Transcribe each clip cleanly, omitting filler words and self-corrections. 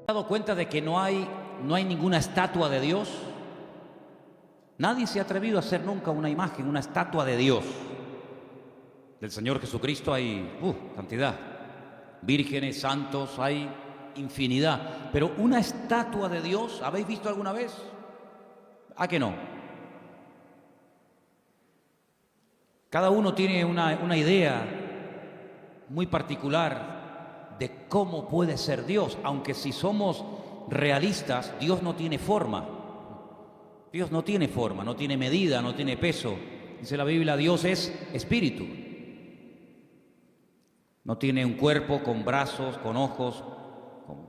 ¿Dado cuenta de que no hay ninguna estatua de Dios? Nadie se ha atrevido a hacer nunca una imagen, una estatua de Dios. Del Señor Jesucristo hay cantidad. Vírgenes, santos, hay infinidad. Pero una estatua de Dios, ¿habéis visto alguna vez? ¿A que no? Cada uno tiene una idea muy particular de cómo puede ser Dios, aunque si somos realistas, Dios no tiene forma. Dios no tiene forma, no tiene medida, no tiene peso. Dice la Biblia, Dios es espíritu. No tiene un cuerpo con brazos, con ojos,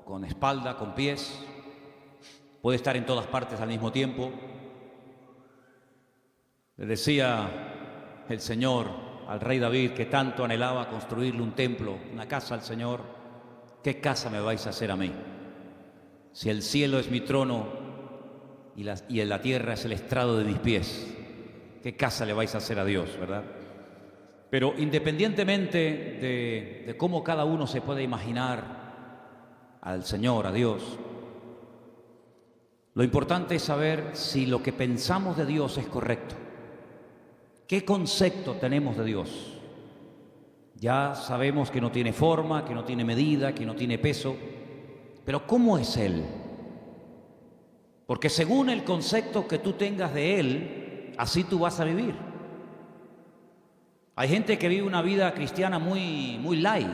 con espalda, con pies. Puede estar en todas partes al mismo tiempo. Le decía el Señor al rey David, que tanto anhelaba construirle un templo, una casa al Señor: ¿qué casa me vais a hacer a mí? Si el cielo es mi trono y la tierra es el estrado de mis pies, ¿qué casa le vais a hacer a Dios, verdad? Pero independientemente de cómo cada uno se puede imaginar al Señor, a Dios, lo importante es saber si lo que pensamos de Dios es correcto. ¿Qué concepto tenemos de Dios? Ya sabemos que no tiene forma, que no tiene medida, que no tiene peso, pero ¿cómo es Él? Porque según el concepto que tú tengas de Él, así tú vas a vivir. Hay gente que vive una vida cristiana muy light,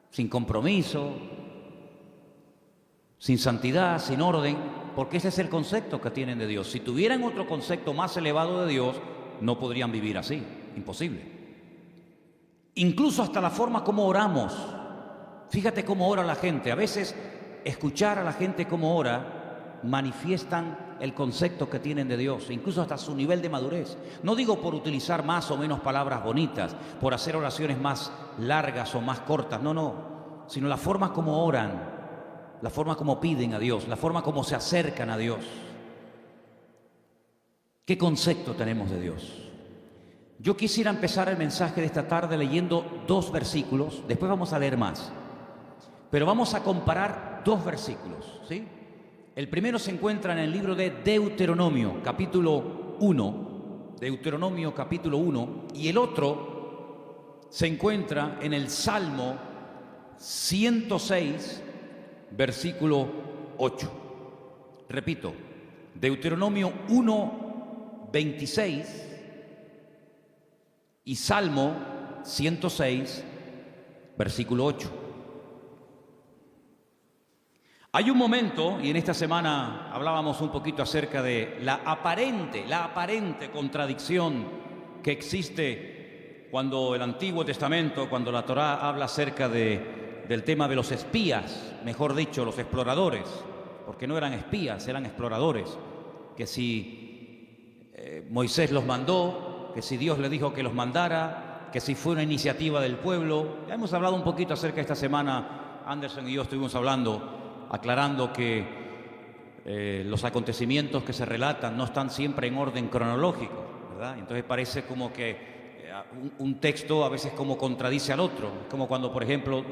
sin compromiso, sin santidad, sin orden, porque ese es el concepto que tienen de Dios. Si tuvieran otro concepto más elevado de Dios, no podrían vivir así, imposible. Incluso hasta la forma como oramos. Fíjate cómo ora la gente. A veces escuchar a la gente cómo ora manifiestan el concepto que tienen de Dios, incluso hasta su nivel de madurez. No digo por utilizar más o menos palabras bonitas, por hacer oraciones más largas o más cortas, no, sino la forma como oran, la forma como piden a Dios, la forma como se acercan a Dios. ¿Qué concepto tenemos de Dios? Yo quisiera empezar el mensaje de esta tarde leyendo 2 versículos, después vamos a leer más, pero vamos a comparar 2 versículos, ¿sí? El primero se encuentra en el libro de Deuteronomio, capítulo 1, Deuteronomio capítulo 1, y el otro se encuentra en el Salmo 106, versículo 8. Repito, Deuteronomio 1, 26 y Salmo 106, versículo 8. Hay un momento, y en esta semana hablábamos un poquito acerca de la aparente contradicción que existe cuando el Antiguo Testamento, cuando la Torá habla acerca del tema de los espías, mejor dicho, los exploradores, porque no eran espías, eran exploradores, que si Moisés los mandó, que si Dios le dijo que los mandara, que si fue una iniciativa del pueblo. Ya hemos hablado un poquito acerca de esta semana, Anderson y yo estuvimos hablando, aclarando que los acontecimientos que se relatan no están siempre en orden cronológico, ¿verdad? Entonces parece como que un texto a veces como contradice al otro. Es como cuando, por ejemplo,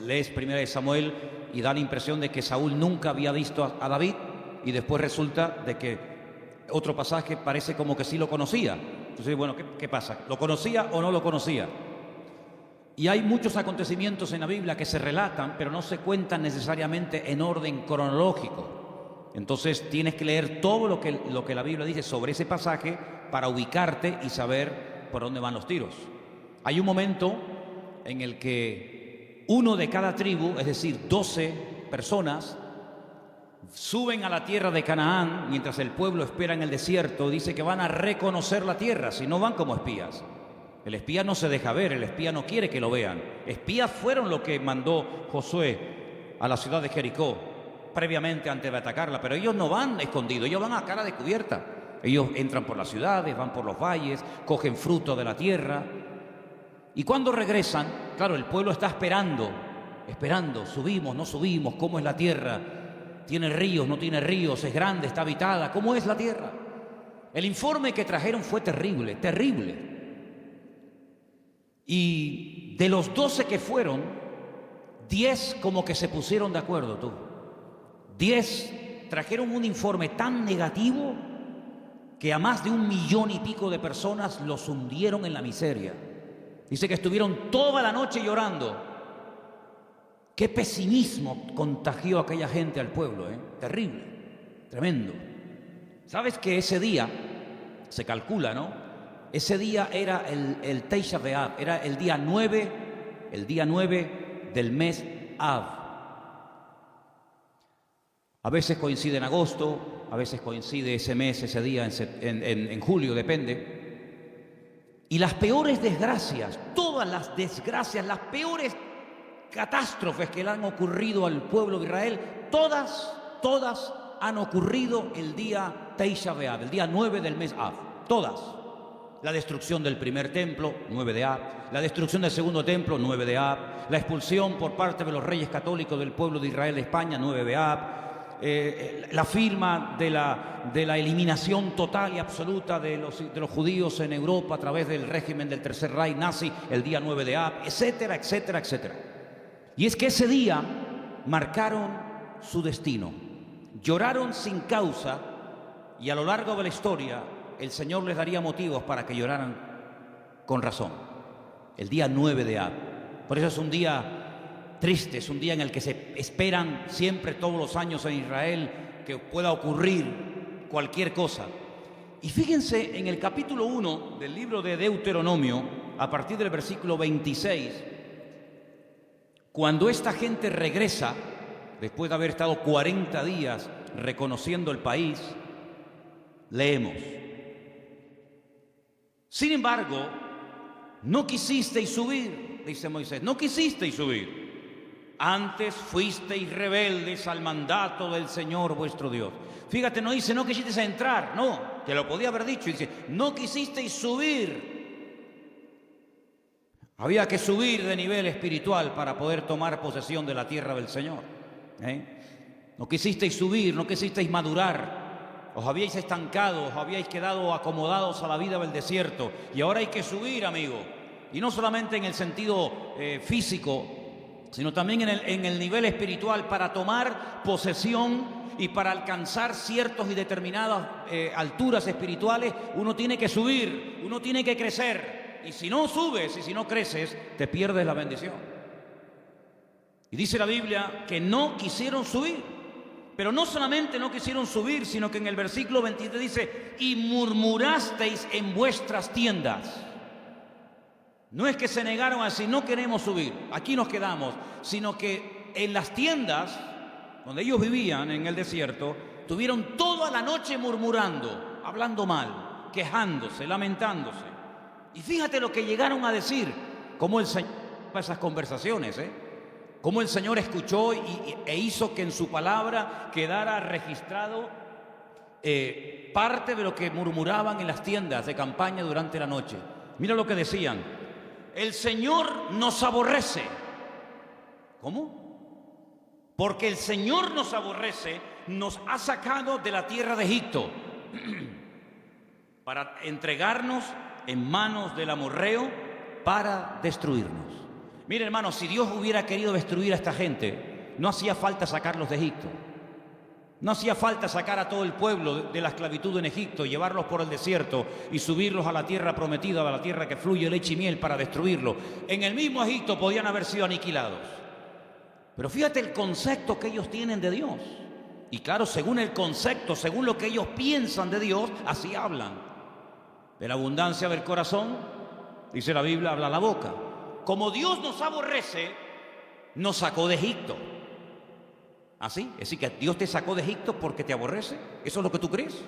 lees 1 Samuel y da la impresión de que Saúl nunca había visto a David, y después resulta de que otro pasaje parece como que sí lo conocía. Entonces, bueno, ¿qué pasa? ¿Lo conocía o no lo conocía? Y hay muchos acontecimientos en la Biblia que se relatan, pero no se cuentan necesariamente en orden cronológico. Entonces tienes que leer todo lo que la Biblia dice sobre ese pasaje para ubicarte y saber por dónde van los tiros. Hay un momento en el que uno de cada tribu, es decir, 12 personas, suben a la tierra de Canaán mientras el pueblo espera en el desierto. Dice que van a reconocer la tierra, si no van como espías. El espía no se deja ver, el espía no quiere que lo vean. Espías fueron lo que mandó Josué a la ciudad de Jericó previamente antes de atacarla, pero ellos no van escondidos, ellos van a cara descubierta. Ellos entran por las ciudades, van por los valles, cogen fruto de la tierra. Y cuando regresan, claro, el pueblo está esperando, subimos, no subimos, ¿cómo es la tierra? ¿Tiene ríos, no tiene ríos? ¿Es grande, está habitada? ¿Cómo es la tierra? El informe que trajeron fue terrible, terrible. Y de los 12 que fueron, 10 como que se pusieron de acuerdo, tú. 10 trajeron un informe tan negativo que a más de 1 millón y pico de personas los hundieron en la miseria. Dice que estuvieron toda la noche llorando. Qué pesimismo contagió a aquella gente al pueblo, ¿eh? Terrible, tremendo. ¿Sabes que ese día, se calcula, ¿no? Ese día era el Tisha B'Av, era el día 9 del mes Av. A veces coincide en agosto, a veces coincide ese mes, ese día en julio, depende. Y las peores desgracias, todas las desgracias, las peores catástrofes que le han ocurrido al pueblo de Israel, todas han ocurrido el día Tisha B'Av, el día 9 del mes Av, todas. La destrucción del primer templo, 9 de Av, la destrucción del segundo templo, 9 de Av, la expulsión por parte de los reyes católicos del pueblo de Israel de España, 9 de Av, la firma de la eliminación total y absoluta de los judíos en Europa a través del régimen del Tercer Reich nazi, el día 9 de Av, etcétera, etcétera, etcétera. Y es que ese día marcaron su destino, lloraron sin causa, y a lo largo de la historia el Señor les daría motivos para que lloraran con razón. El día 9 de Av. Por eso es un día triste, es un día en el que se esperan siempre todos los años en Israel que pueda ocurrir cualquier cosa. Y fíjense en el capítulo 1 del libro de Deuteronomio, a partir del versículo 26, cuando esta gente regresa, después de haber estado 40 días reconociendo el país, leemos: sin embargo, no quisisteis subir, dice Moisés, no quisisteis subir. Antes fuisteis rebeldes al mandato del Señor vuestro Dios. Fíjate, no dice no quisisteis entrar, no, que lo podía haber dicho, dice no quisisteis subir. Había que subir de nivel espiritual para poder tomar posesión de la tierra del Señor. No quisisteis subir, no quisisteis madurar. Os habíais estancado, os habíais quedado acomodados a la vida del desierto. Y ahora hay que subir, amigo. Y no solamente en el sentido físico, sino también en el nivel espiritual, para tomar posesión y para alcanzar ciertas y determinadas alturas espirituales. Uno tiene que subir, uno tiene que crecer. Y si no subes y si no creces, te pierdes la bendición. Y dice la Biblia que no quisieron subir. Pero no solamente no quisieron subir, sino que en el versículo 23 dice: y murmurasteis en vuestras tiendas. No es que se negaron a decir no queremos subir, aquí nos quedamos, sino que en las tiendas donde ellos vivían en el desierto, tuvieron toda la noche murmurando, hablando mal, quejándose, lamentándose. Y fíjate lo que llegaron a decir, cómo el Señor esas conversaciones, cómo el Señor escuchó e hizo que en su palabra quedara registrado parte de lo que murmuraban en las tiendas de campaña durante la noche. Mira lo que decían: el Señor nos aborrece. ¿Cómo? Porque el Señor nos aborrece, nos ha sacado de la tierra de Egipto para entregarnos en manos del amorreo para destruirnos. Mire, hermanos, si Dios hubiera querido destruir a esta gente, no hacía falta sacarlos de Egipto. No hacía falta sacar a todo el pueblo de la esclavitud en Egipto, llevarlos por el desierto y subirlos a la tierra prometida, a la tierra que fluye leche y miel, para destruirlos. En el mismo Egipto podían haber sido aniquilados. Pero fíjate el concepto que ellos tienen de Dios. Y claro, según el concepto, según lo que ellos piensan de Dios, así hablan. De la abundancia del corazón, dice la Biblia, habla la boca. Como Dios nos aborrece, nos sacó de Egipto. ¿Así? Es decir, que Dios te sacó de Egipto porque te aborrece. ¿Eso es lo que tú crees?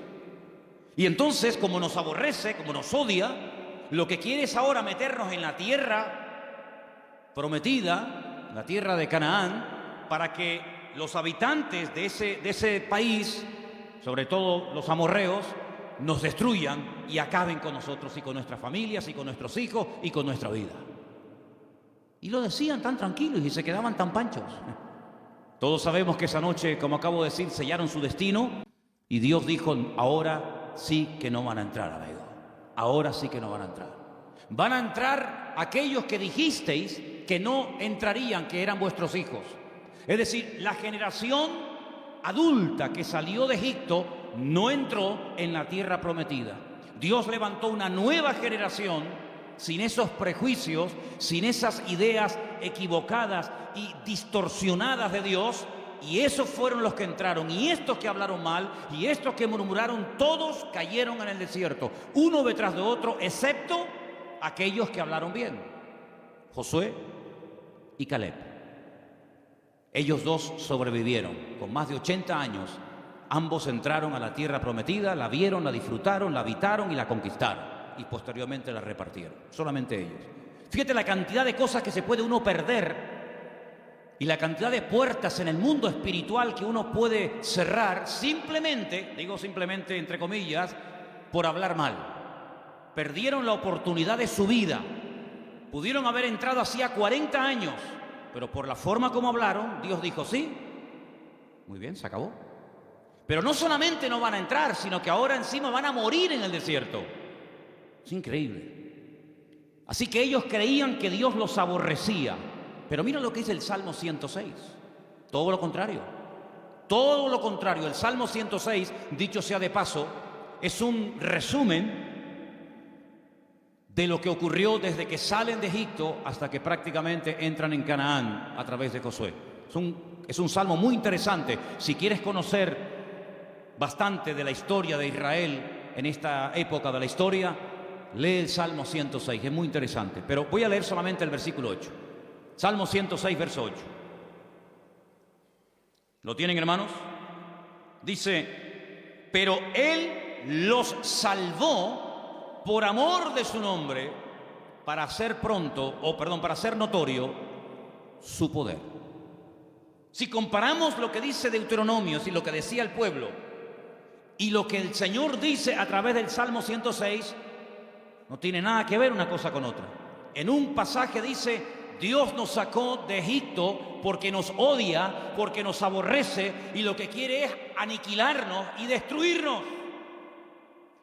Y entonces, como nos aborrece, como nos odia, lo que quiere es ahora meternos en la tierra prometida, la tierra de Canaán, para que los habitantes de ese país, sobre todo los amorreos, nos destruyan y acaben con nosotros y con nuestras familias y con nuestros hijos y con nuestra vida. Y lo decían tan tranquilos y se quedaban tan panchos. Todos sabemos que esa noche, como acabo de decir, sellaron su destino y Dios dijo: ahora sí que no van a entrar, amigo. Ahora sí que no van a entrar. Van a entrar aquellos que dijisteis que no entrarían, que eran vuestros hijos. Es decir, la generación adulta que salió de Egipto no entró en la tierra prometida. Dios levantó una nueva generación sin esos prejuicios, sin esas ideas equivocadas y distorsionadas de Dios, y esos fueron los que entraron, y estos que hablaron mal, y estos que murmuraron, todos cayeron en el desierto, uno detrás de otro, excepto aquellos que hablaron bien, Josué y Caleb. Ellos dos sobrevivieron, con más de 80 años, ambos entraron a la tierra prometida, la vieron, la disfrutaron, la habitaron y la conquistaron, y posteriormente la repartieron, solamente ellos. Fíjate la cantidad de cosas que se puede uno perder y la cantidad de puertas en el mundo espiritual que uno puede cerrar simplemente, digo simplemente entre comillas, por hablar mal. Perdieron la oportunidad de su vida. Pudieron haber entrado hacía 40 años, pero por la forma como hablaron, Dios dijo sí. Muy bien, se acabó. Pero no solamente no van a entrar, sino que ahora encima van a morir en el desierto. Es increíble. Así que ellos creían que Dios los aborrecía. Pero mira lo que dice el Salmo 106. Todo lo contrario. Todo lo contrario. El Salmo 106, dicho sea de paso, es un resumen de lo que ocurrió desde que salen de Egipto hasta que prácticamente entran en Canaán a través de Josué. Es un salmo muy interesante. Si quieres conocer bastante de la historia de Israel en esta época de la historia, lee el Salmo 106, es muy interesante. Pero voy a leer solamente el versículo 8. Salmo 106, verso 8. ¿Lo tienen, hermanos? Dice, pero Él los salvó por amor de su nombre, para hacer para hacer notorio su poder. Si comparamos lo que dice Deuteronomio y lo que decía el pueblo y lo que el Señor dice a través del Salmo 106, no tiene nada que ver una cosa con otra. En un pasaje dice, Dios nos sacó de Egipto porque nos odia, porque nos aborrece y lo que quiere es aniquilarnos y destruirnos.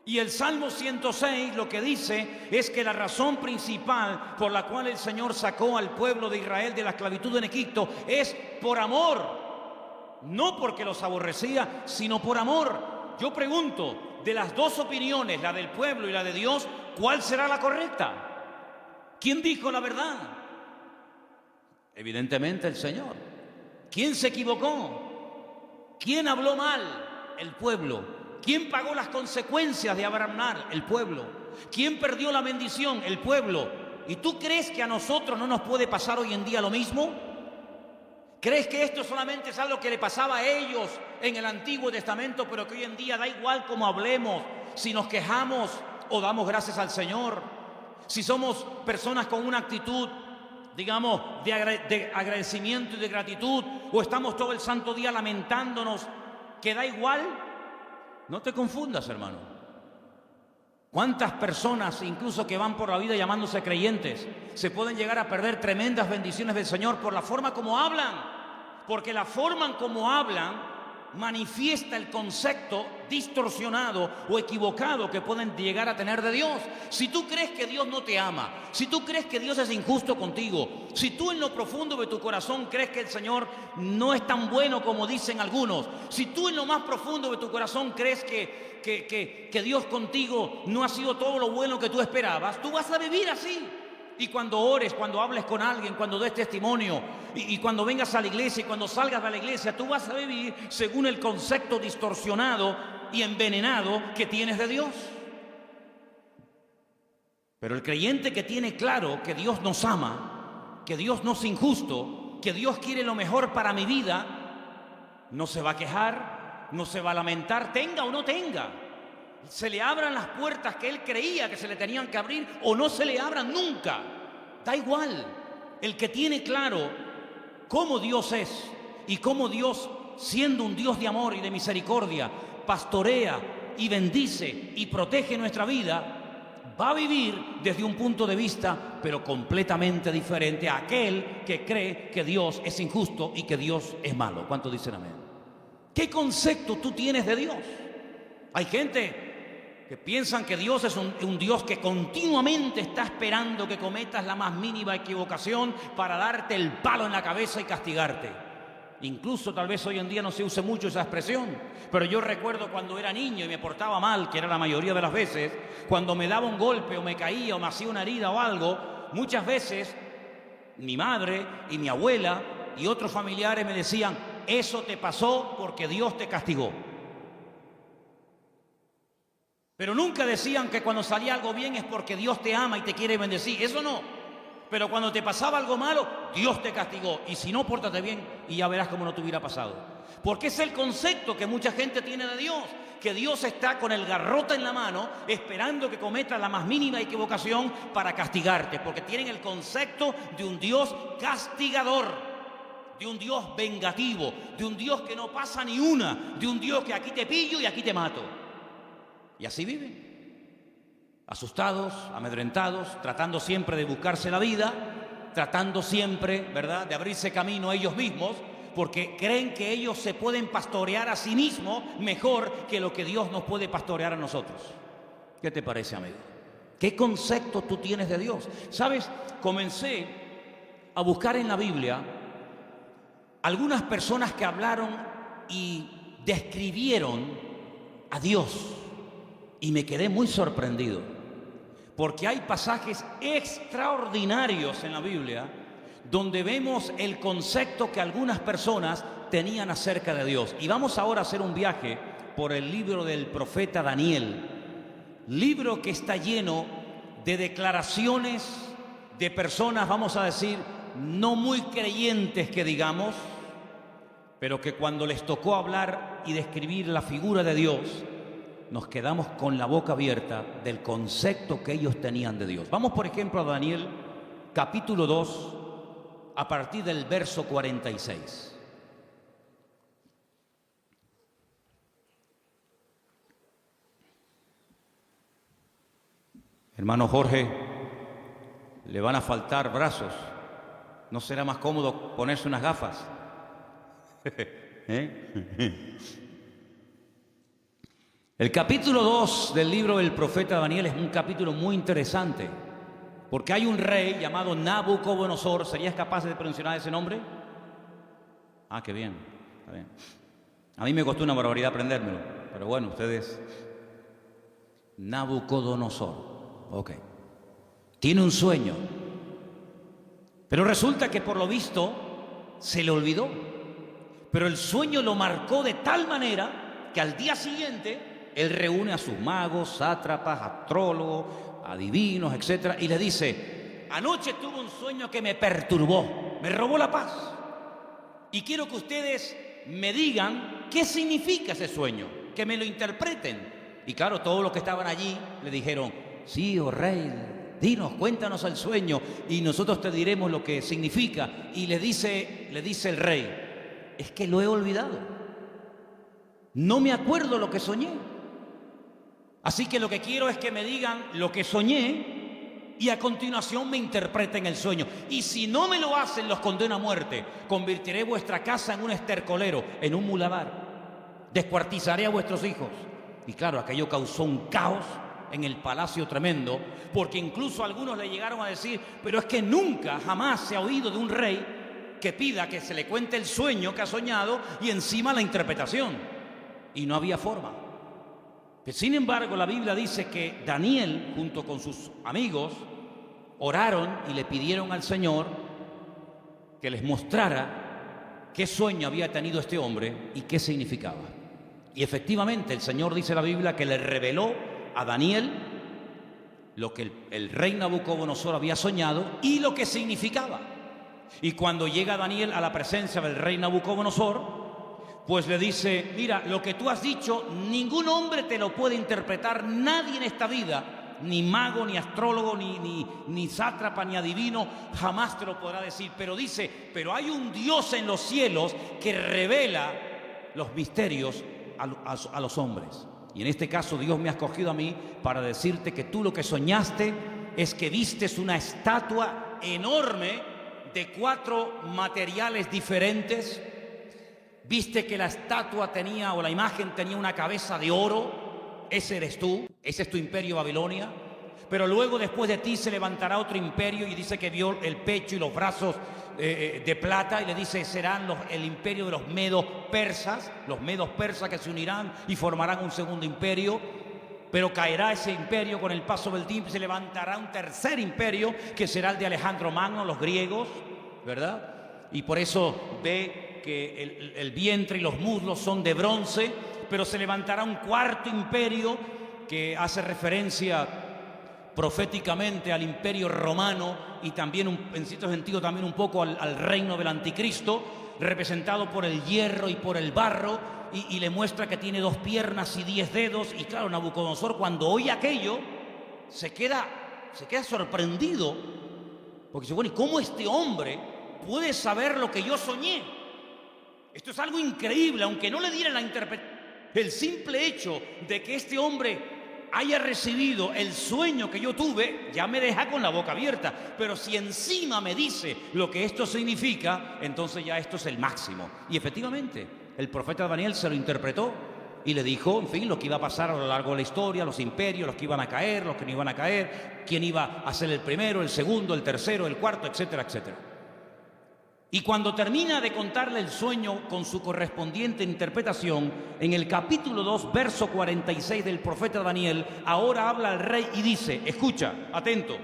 Y el Salmo 106 lo que dice es que la razón principal por la cual el Señor sacó al pueblo de Israel de la esclavitud en Egipto es por amor, no porque los aborrecía, sino por amor. Yo pregunto, de las dos opiniones, la del pueblo y la de Dios, ¿cuál será la correcta? ¿Quién dijo la verdad? Evidentemente el Señor. ¿Quién se equivocó? ¿Quién habló mal? El pueblo. ¿Quién pagó las consecuencias de hablar? El pueblo. ¿Quién perdió la bendición? El pueblo. ¿Y tú crees que a nosotros no nos puede pasar hoy en día lo mismo? ¿Crees que esto solamente es algo que le pasaba a ellos en el Antiguo Testamento, pero que hoy en día da igual cómo hablemos, si nos quejamos o damos gracias al Señor? Si somos personas con una actitud, digamos, de agradecimiento y de gratitud, o estamos todo el santo día lamentándonos, que da igual. No te confundas, hermano. ¿Cuántas personas, incluso que van por la vida llamándose creyentes, se pueden llegar a perder tremendas bendiciones del Señor por la forma como hablan? Porque la forma como hablan manifiesta el concepto distorsionado o equivocado que pueden llegar a tener de Dios. Si tú crees que Dios no te ama, si tú crees que Dios es injusto contigo, si tú en lo profundo de tu corazón crees que el Señor no es tan bueno como dicen algunos, si tú en lo más profundo de tu corazón crees que Dios contigo no ha sido todo lo bueno que tú esperabas, tú vas a vivir así. Y cuando ores, cuando hables con alguien, cuando des testimonio y cuando vengas a la iglesia y cuando salgas de la iglesia, tú vas a vivir según el concepto distorsionado y envenenado que tienes de Dios. Pero el creyente que tiene claro que Dios nos ama, que Dios no es injusto, que Dios quiere lo mejor para mi vida, no se va a quejar, no se va a lamentar, tenga o no tenga. Se le abran las puertas que él creía que se le tenían que abrir o no se le abran nunca. Da igual. El que tiene claro cómo Dios es y cómo Dios, siendo un Dios de amor y de misericordia, pastorea y bendice y protege nuestra vida, va a vivir desde un punto de vista pero completamente diferente a aquel que cree que Dios es injusto y que Dios es malo. ¿Cuántos dicen amén? ¿Qué concepto tú tienes de Dios? Hay gente que piensan que Dios es un Dios que continuamente está esperando que cometas la más mínima equivocación para darte el palo en la cabeza y castigarte. Incluso tal vez hoy en día no se use mucho esa expresión, pero yo recuerdo cuando era niño y me portaba mal, que era la mayoría de las veces, cuando me daba un golpe o me caía o me hacía una herida o algo, muchas veces mi madre y mi abuela y otros familiares me decían: eso te pasó porque Dios te castigó. Pero nunca decían que cuando salía algo bien es porque Dios te ama y te quiere bendecir. Eso no. Pero cuando te pasaba algo malo, Dios te castigó. Y si no, pórtate bien y ya verás cómo no te hubiera pasado. Porque es el concepto que mucha gente tiene de Dios. Que Dios está con el garrote en la mano esperando que cometas la más mínima equivocación para castigarte. Porque tienen el concepto de un Dios castigador, de un Dios vengativo, de un Dios que no pasa ni una, de un Dios que aquí te pillo y aquí te mato. Y así viven, asustados, amedrentados, tratando siempre de buscarse la vida, tratando siempre, ¿verdad?, de abrirse camino a ellos mismos, porque creen que ellos se pueden pastorear a sí mismos mejor que lo que Dios nos puede pastorear a nosotros. ¿Qué te parece, amigo? ¿Qué concepto tú tienes de Dios? ¿Sabes? Comencé a buscar en la Biblia algunas personas que hablaron y describieron a Dios. Y me quedé muy sorprendido, porque hay pasajes extraordinarios en la Biblia donde vemos el concepto que algunas personas tenían acerca de Dios. Y vamos ahora a hacer un viaje por el libro del profeta Daniel, libro que está lleno de declaraciones de personas, vamos a decir, no muy creyentes que digamos, pero que cuando les tocó hablar y describir la figura de Dios, nos quedamos con la boca abierta del concepto que ellos tenían de Dios. Vamos, por ejemplo, a Daniel, capítulo 2, a partir del verso 46. Hermano Jorge, le van a faltar brazos. ¿No será más cómodo ponerse unas gafas? El capítulo 2 del libro del profeta Daniel es un capítulo muy interesante, porque hay un rey llamado Nabucodonosor. ¿Serías capaz de pronunciar ese nombre? Ah, qué bien, está bien. A mí me costó una barbaridad aprendérmelo, pero bueno, ustedes... Nabucodonosor, ok. Tiene un sueño, pero resulta que por lo visto se le olvidó. Pero el sueño lo marcó de tal manera que al día siguiente él reúne a sus magos, sátrapas, astrólogos, adivinos, etc. Y le dice: anoche tuve un sueño que me perturbó, me robó la paz. Y quiero que ustedes me digan qué significa ese sueño, que me lo interpreten. Y claro, todos los que estaban allí le dijeron: sí, oh rey, dinos, cuéntanos el sueño y nosotros te diremos lo que significa. Y le dice el rey: es que lo he olvidado, no me acuerdo lo que soñé. Así que lo que quiero es que me digan lo que soñé y a continuación me interpreten el sueño. Y si no me lo hacen, los condeno a muerte. Convertiré vuestra casa en un estercolero, en un muladar. Descuartizaré a vuestros hijos. Y claro, aquello causó un caos en el palacio tremendo, porque incluso algunos le llegaron a decir: pero es que nunca, jamás se ha oído de un rey que pida que se le cuente el sueño que ha soñado y encima la interpretación. Y no había forma. Sin embargo, la Biblia dice que Daniel, junto con sus amigos, oraron y le pidieron al Señor que les mostrara qué sueño había tenido este hombre y qué significaba. Y efectivamente, el Señor, dice la Biblia, que le reveló a Daniel lo que el rey Nabucodonosor había soñado y lo que significaba. Y cuando llega Daniel a la presencia del rey Nabucodonosor, pues le dice: mira, lo que tú has dicho, ningún hombre te lo puede interpretar, nadie en esta vida, ni mago, ni astrólogo, ni sátrapa, ni adivino, jamás te lo podrá decir. Pero dice: pero hay un Dios en los cielos que revela los misterios a los hombres. Y en este caso Dios me ha escogido a mí para decirte que tú lo que soñaste es que vistes una estatua enorme de 4 materiales diferentes. Viste que la estatua tenía, o la imagen tenía, una cabeza de oro, ese eres tú, ese es tu imperio Babilonia. Pero luego después de ti se levantará otro imperio, y dice que vio el pecho y los brazos de plata, y le dice serán el imperio de los medos persas que se unirán y formarán un segundo imperio. Pero caerá ese imperio con el paso del tiempo y se levantará un tercer imperio que será el de Alejandro Magno, los griegos, ¿verdad? Y por eso ve que el vientre y los muslos son de bronce, pero se levantará un cuarto imperio que hace referencia proféticamente al imperio romano y también en cierto sentido también un poco al reino del anticristo, representado por el hierro y por el barro, y le muestra que tiene 2 piernas y 10 dedos. Y claro, Nabucodonosor, cuando oye aquello, se queda sorprendido, porque dice, bueno, ¿y cómo este hombre puede saber lo que yo soñé? Esto es algo increíble, aunque no le diera la interpretación. El simple hecho de que este hombre haya recibido el sueño que yo tuve, ya me deja con la boca abierta. Pero si encima me dice lo que esto significa, entonces ya esto es el máximo. Y efectivamente, el profeta Daniel se lo interpretó y le dijo, en fin, lo que iba a pasar a lo largo de la historia, los imperios, los que iban a caer, los que no iban a caer, quién iba a ser el primero, el segundo, el tercero, el cuarto, etcétera, etcétera. Y cuando termina de contarle el sueño con su correspondiente interpretación, en el capítulo 2, verso 46 del profeta Daniel, ahora habla al rey y dice, escucha, atento.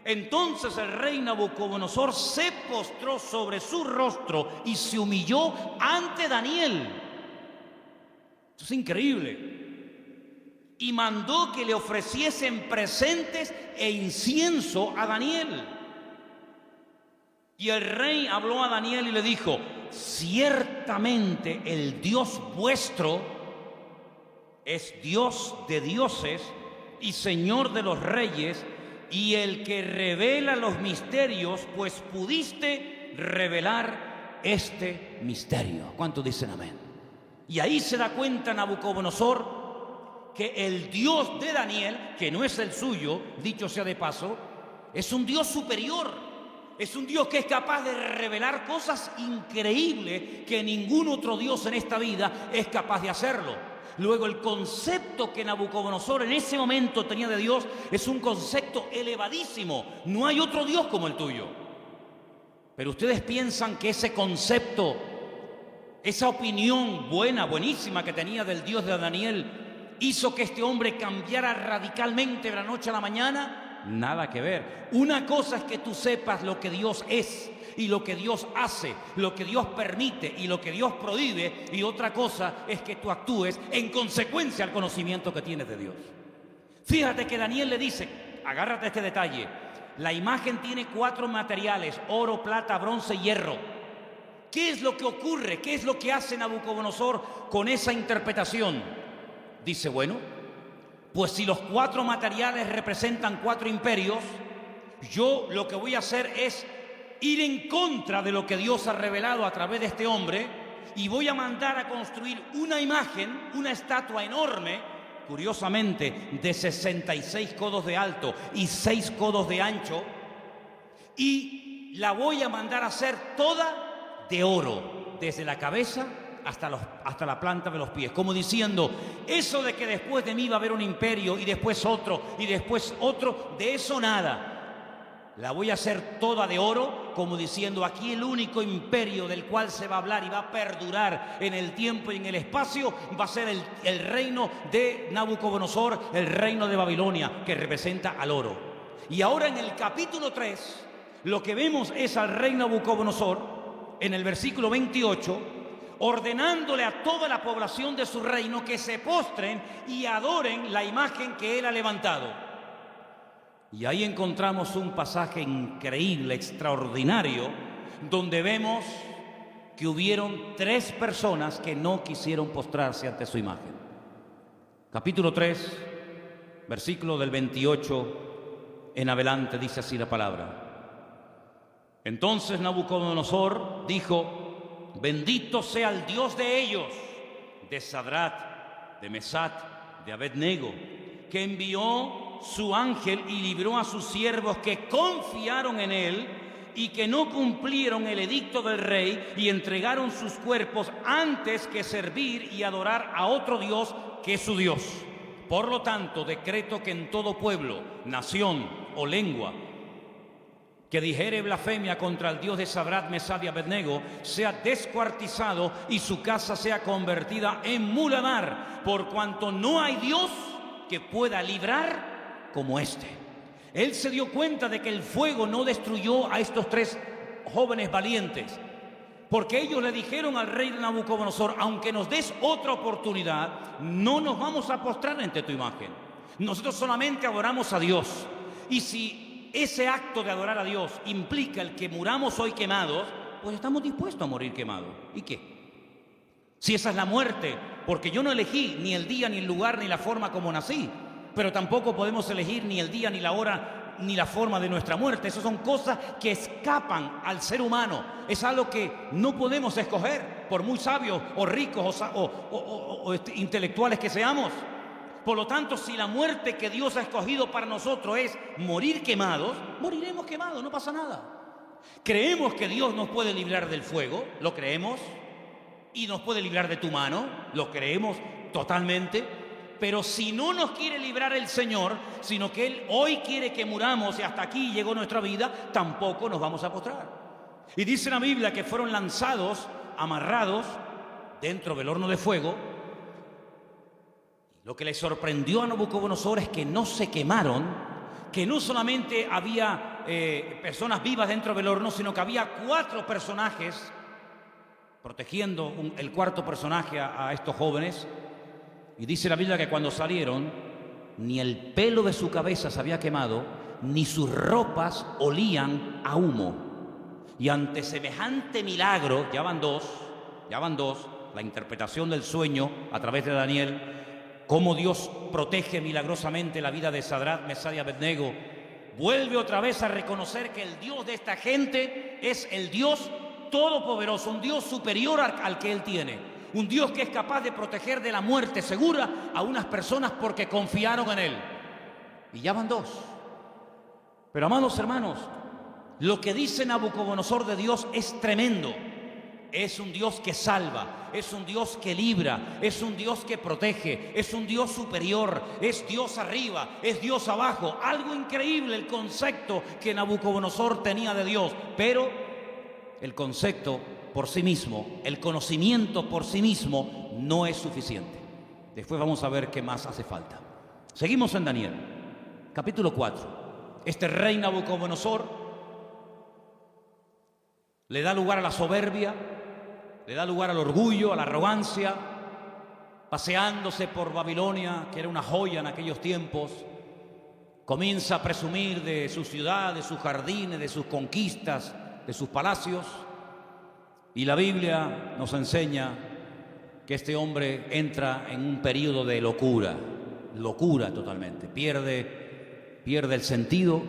Entonces el rey Nabucodonosor se postró sobre su rostro y se humilló ante Daniel. Esto es increíble. Y mandó que le ofreciesen presentes e incienso a Daniel. Y el rey habló a Daniel y le dijo, ciertamente el Dios vuestro es Dios de dioses y Señor de los reyes, y el que revela los misterios, pues pudiste revelar este misterio. ¿Cuántos dicen amén? Y ahí se da cuenta Nabucodonosor que el Dios de Daniel, que no es el suyo, dicho sea de paso, es un Dios superior. Es un Dios que es capaz de revelar cosas increíbles que ningún otro Dios en esta vida es capaz de hacerlo. Luego, el concepto que Nabucodonosor en ese momento tenía de Dios es un concepto elevadísimo. No hay otro Dios como el tuyo. Pero ustedes piensan que ese concepto, esa opinión buenísima que tenía del Dios de Daniel, hizo que este hombre cambiara radicalmente de la noche a la mañana. Nada que ver. Una cosa es que tú sepas lo que Dios es y lo que Dios hace, lo que Dios permite y lo que Dios prohíbe, y otra cosa es que tú actúes en consecuencia al conocimiento que tienes de Dios. Fíjate que Daniel le dice, agárrate a este detalle, la imagen tiene 4 materiales, oro, plata, bronce y hierro. ¿Qué es lo que ocurre? ¿Qué es lo que hace Nabucodonosor con esa interpretación? Dice, bueno, pues si los 4 materiales representan 4 imperios, yo lo que voy a hacer es ir en contra de lo que Dios ha revelado a través de este hombre, y voy a mandar a construir una imagen, una estatua enorme, curiosamente de 66 codos de alto y 6 codos de ancho, y la voy a mandar a hacer toda de oro, desde la cabeza hasta la planta de los pies, como diciendo, eso de que después de mí va a haber un imperio y después otro y después otro, de eso nada. La voy a hacer toda de oro, como diciendo, aquí el único imperio del cual se va a hablar y va a perdurar en el tiempo y en el espacio va a ser el reino de Nabucodonosor, el reino de Babilonia, que representa al oro. Y ahora en el capítulo 3, lo que vemos es al rey Nabucodonosor, en el versículo 28, ordenándole a toda la población de su reino que se postren y adoren la imagen que él ha levantado. Y ahí encontramos un pasaje increíble, extraordinario, donde vemos que hubieron 3 personas que no quisieron postrarse ante su imagen. Capítulo 3, versículo del 28 en adelante, dice así la palabra. Entonces Nabucodonosor dijo, bendito sea el Dios de ellos, de Sadrat, de Mesat, de Abednego, que envió su ángel y libró a sus siervos que confiaron en él y que no cumplieron el edicto del rey y entregaron sus cuerpos antes que servir y adorar a otro Dios que es su Dios. Por lo tanto, decreto que en todo pueblo, nación o lengua que dijere blasfemia contra el Dios de Sadrach, Mesach y Abednego, sea descuartizado y su casa sea convertida en muladar, por cuanto no hay Dios que pueda librar como este. Él se dio cuenta de que el fuego no destruyó a estos tres jóvenes valientes, porque ellos le dijeron al rey Nabucodonosor: aunque nos des otra oportunidad, no nos vamos a postrar ante tu imagen. Nosotros solamente adoramos a Dios. Y si ese acto de adorar a Dios implica el que muramos hoy quemados, pues estamos dispuestos a morir quemados. ¿Y qué? Si esa es la muerte, porque yo no elegí ni el día, ni el lugar, ni la forma como nací, pero tampoco podemos elegir ni el día, ni la hora, ni la forma de nuestra muerte. Esas son cosas que escapan al ser humano. Es algo que no podemos escoger, por muy sabios o ricos o intelectuales que seamos. Por lo tanto, si la muerte que Dios ha escogido para nosotros es morir quemados, moriremos quemados, no pasa nada. ¿Creemos que Dios nos puede librar del fuego? ¿Lo creemos? ¿Y nos puede librar de tu mano? ¿Lo creemos totalmente? Pero si no nos quiere librar el Señor, sino que Él hoy quiere que muramos y hasta aquí llegó nuestra vida, tampoco nos vamos a postrar. Y dice la Biblia que fueron lanzados, amarrados, dentro del horno de fuego. Lo que le sorprendió a Nabucodonosor es que no se quemaron, que no solamente había personas vivas dentro del horno, sino que había 4 personajes protegiendo el cuarto personaje a estos jóvenes. Y dice la Biblia que cuando salieron, ni el pelo de su cabeza se había quemado, ni sus ropas olían a humo. Y ante semejante milagro, ya van dos, la interpretación del sueño a través de Daniel, cómo Dios protege milagrosamente la vida de Sadrach, Mesach y Abednego, vuelve otra vez a reconocer que el Dios de esta gente es el Dios todopoderoso, un Dios superior al que Él tiene, un Dios que es capaz de proteger de la muerte segura a unas personas porque confiaron en Él. Y ya van 2. Pero amados hermanos, lo que dice Nabucodonosor de Dios es tremendo. Es un Dios que salva, es un Dios que libra, es un Dios que protege, es un Dios superior, es Dios arriba, es Dios abajo. Algo increíble el concepto que Nabucodonosor tenía de Dios, pero el concepto por sí mismo, el conocimiento por sí mismo no es suficiente. Después vamos a ver qué más hace falta. Seguimos en Daniel, capítulo 4. Este rey Nabucodonosor le da lugar a la soberbia, le da lugar al orgullo, a la arrogancia, paseándose por Babilonia, que era una joya en aquellos tiempos. Comienza a presumir de su ciudad, de sus jardines, de sus conquistas, de sus palacios. Y la Biblia nos enseña que este hombre entra en un periodo de locura totalmente. Pierde el sentido.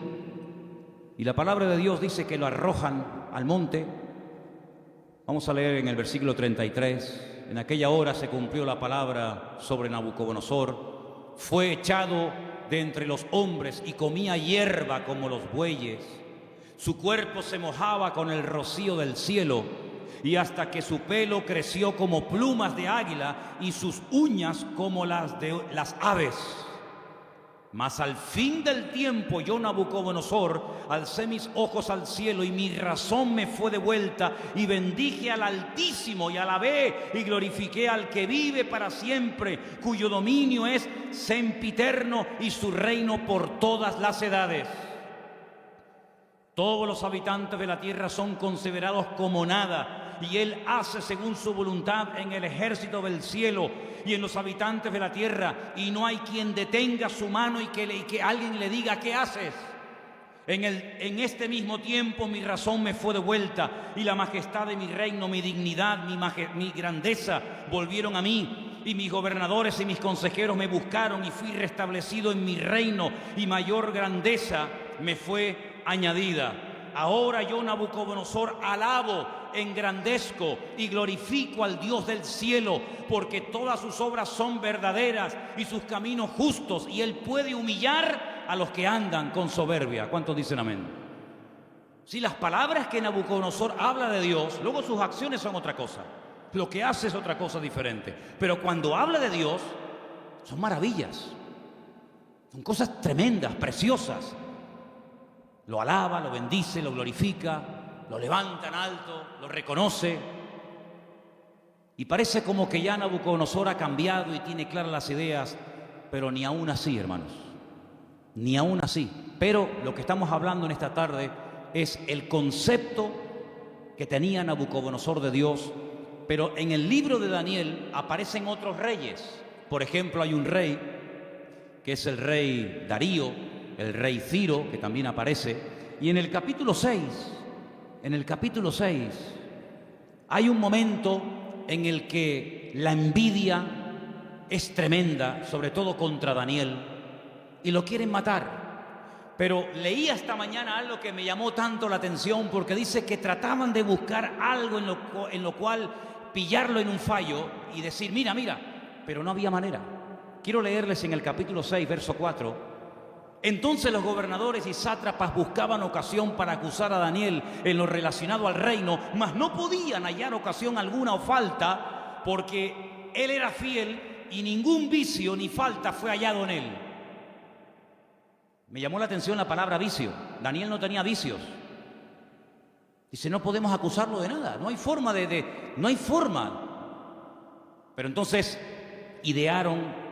Y la palabra de Dios dice que lo arrojan al monte. Vamos a leer en el versículo 33. En aquella hora se cumplió la palabra sobre Nabucodonosor. Fue echado de entre los hombres y comía hierba como los bueyes. Su cuerpo se mojaba con el rocío del cielo, y hasta que su pelo creció como plumas de águila y sus uñas como las de las aves. Mas al fin del tiempo yo, Nabucodonosor, alcé mis ojos al cielo y mi razón me fue devuelta, y bendije al Altísimo y alabé y glorifiqué al que vive para siempre, cuyo dominio es sempiterno y su reino por todas las edades. Todos los habitantes de la tierra son considerados como nada, y Él hace según su voluntad en el ejército del cielo y en los habitantes de la tierra, y no hay quien detenga su mano y que alguien le diga: ¿qué haces? En este mismo tiempo mi razón me fue devuelta, y la majestad de mi reino, mi dignidad, mi grandeza volvieron a mí, y mis gobernadores y mis consejeros me buscaron, y fui restablecido en mi reino, y mayor grandeza me fue añadida. Ahora yo, Nabucodonosor, alabo, engrandezco y glorifico al Dios del cielo, porque todas sus obras son verdaderas y sus caminos justos, y Él puede humillar a los que andan con soberbia. ¿Cuántos dicen amén? Si las palabras que Nabucodonosor habla de Dios, luego sus acciones son otra cosa, lo que hace es otra cosa diferente, pero cuando habla de Dios son maravillas. con cosas tremendas, preciosas. Lo alaba, lo bendice, lo glorifica, lo levanta en alto, lo reconoce. Y parece como que ya Nabucodonosor ha cambiado y tiene claras las ideas, pero ni aún así, hermanos, ni aún así. Pero lo que estamos hablando en esta tarde es el concepto que tenía Nabucodonosor de Dios. Pero en el libro de Daniel aparecen otros reyes. Por ejemplo, hay un rey que es el rey Darío, el rey Ciro, que también aparece. Y en el capítulo 6, hay un momento en el que la envidia es tremenda, sobre todo contra Daniel, y lo quieren matar. Pero leí esta mañana algo que me llamó tanto la atención, porque dice que trataban de buscar algo en lo cual pillarlo en un fallo y decir, mira, pero no había manera. Quiero leerles en el capítulo 6, verso 4. Entonces los gobernadores y sátrapas buscaban ocasión para acusar a Daniel en lo relacionado al reino, mas no podían hallar ocasión alguna o falta, porque él era fiel y ningún vicio ni falta fue hallado en él. Me llamó la atención la palabra vicio. Daniel no tenía vicios. Dice, no podemos acusarlo de nada, no hay forma no hay forma. Pero entonces idearon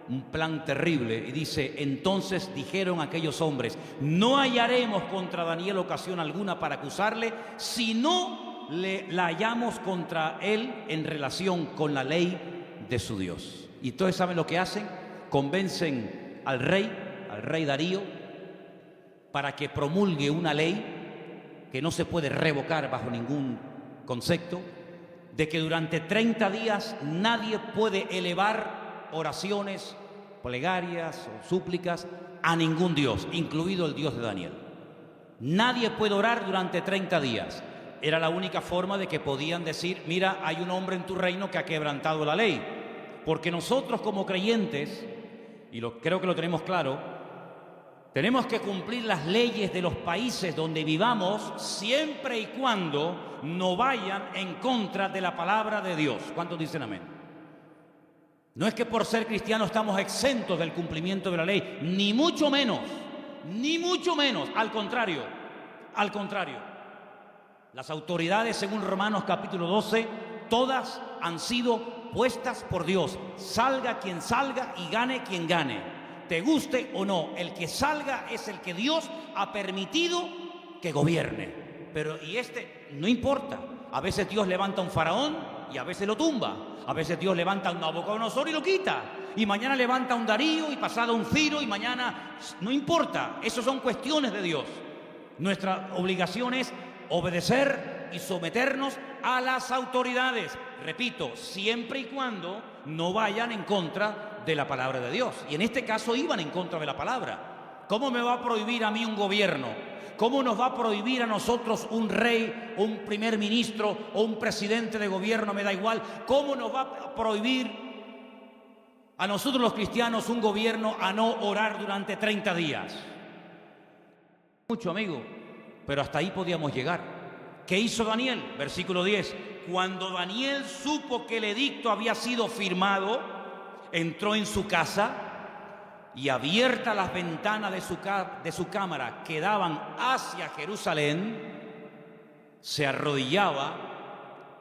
un plan terrible y dice, entonces dijeron aquellos hombres, no hallaremos contra Daniel ocasión alguna para acusarle, si no la hallamos contra él en relación con la ley de su Dios. Y entonces, ¿saben lo que hacen? Convencen al rey Darío, para que promulgue una ley que no se puede revocar bajo ningún concepto, de que durante 30 días nadie puede elevar oraciones, plegarias o súplicas a ningún Dios, incluido el Dios de Daniel. Nadie puede orar durante 30 días. Era la única forma de que podían decir, mira, hay un hombre en tu reino que ha quebrantado la ley. Porque nosotros como creyentes, y creo que lo tenemos claro, tenemos que cumplir las leyes de los países donde vivamos siempre y cuando no vayan en contra de la palabra de Dios. ¿Cuántos dicen amén? No es que por ser cristianos estamos exentos del cumplimiento de la ley, ni mucho menos, al contrario. Las autoridades, según Romanos capítulo 12, todas han sido puestas por Dios. Salga quien salga y gane quien gane. Te guste o no, el que salga es el que Dios ha permitido que gobierne. Pero no importa. A veces Dios levanta un faraón y a veces lo tumba. A veces Dios levanta un Nabucodonosor y lo quita. Y mañana levanta un Darío y pasado un Ciro y mañana... No importa, eso son cuestiones de Dios. Nuestra obligación es obedecer y someternos a las autoridades. Repito, siempre y cuando no vayan en contra de la palabra de Dios. Y en este caso iban en contra de la palabra. ¿Cómo me va a prohibir a mí un gobierno? ¿Cómo nos va a prohibir a nosotros un rey, un primer ministro o un presidente de gobierno? Me da igual. ¿Cómo nos va a prohibir a nosotros los cristianos un gobierno a no orar durante 30 días? Mucho, amigo, pero hasta ahí podíamos llegar. ¿Qué hizo Daniel? Versículo 10. Cuando Daniel supo que el edicto había sido firmado, entró en su casa y abiertas las ventanas de su cámara que daban hacia Jerusalén, se arrodillaba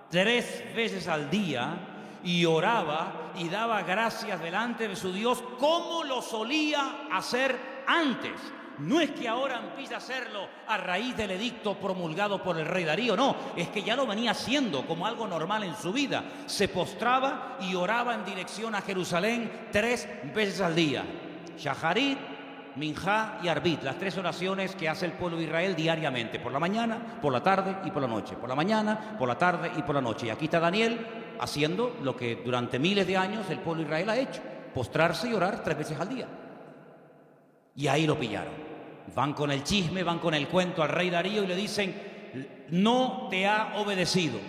3 veces al día y oraba y daba gracias delante de su Dios como lo solía hacer antes. No es que ahora empiece a hacerlo a raíz del edicto promulgado por el rey Darío, no, es que ya lo venía haciendo como algo normal en su vida. Se postraba y oraba en dirección a Jerusalén 3 veces al día. Shaharit, Minjá y Arbit, las 3 oraciones que hace el pueblo de Israel diariamente, por la mañana, por la tarde y por la noche. Por la mañana, por la tarde y por la noche. Y aquí está Daniel haciendo lo que durante miles de años el pueblo de Israel ha hecho, postrarse y orar 3 veces al día. Y ahí lo pillaron. Van con el chisme, van con el cuento al rey Darío y le dicen, no te ha obedecido.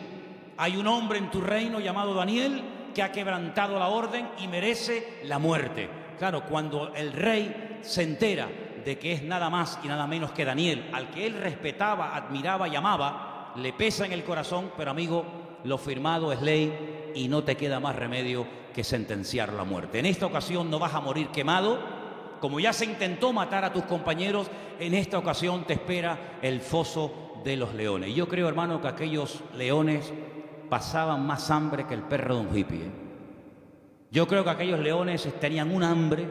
Hay un hombre en tu reino llamado Daniel que ha quebrantado la orden y merece la muerte. Claro, cuando el rey se entera de que es nada más y nada menos que Daniel, al que él respetaba, admiraba y amaba, le pesa en el corazón, pero amigo, lo firmado es ley y no te queda más remedio que sentenciar la muerte. En esta ocasión no vas a morir quemado, como ya se intentó matar a tus compañeros, en esta ocasión te espera el foso de los leones. Y yo creo, hermano, que aquellos leones pasaban más hambre que el perro de un hippie, ¿eh? Yo creo que aquellos leones tenían un hambre,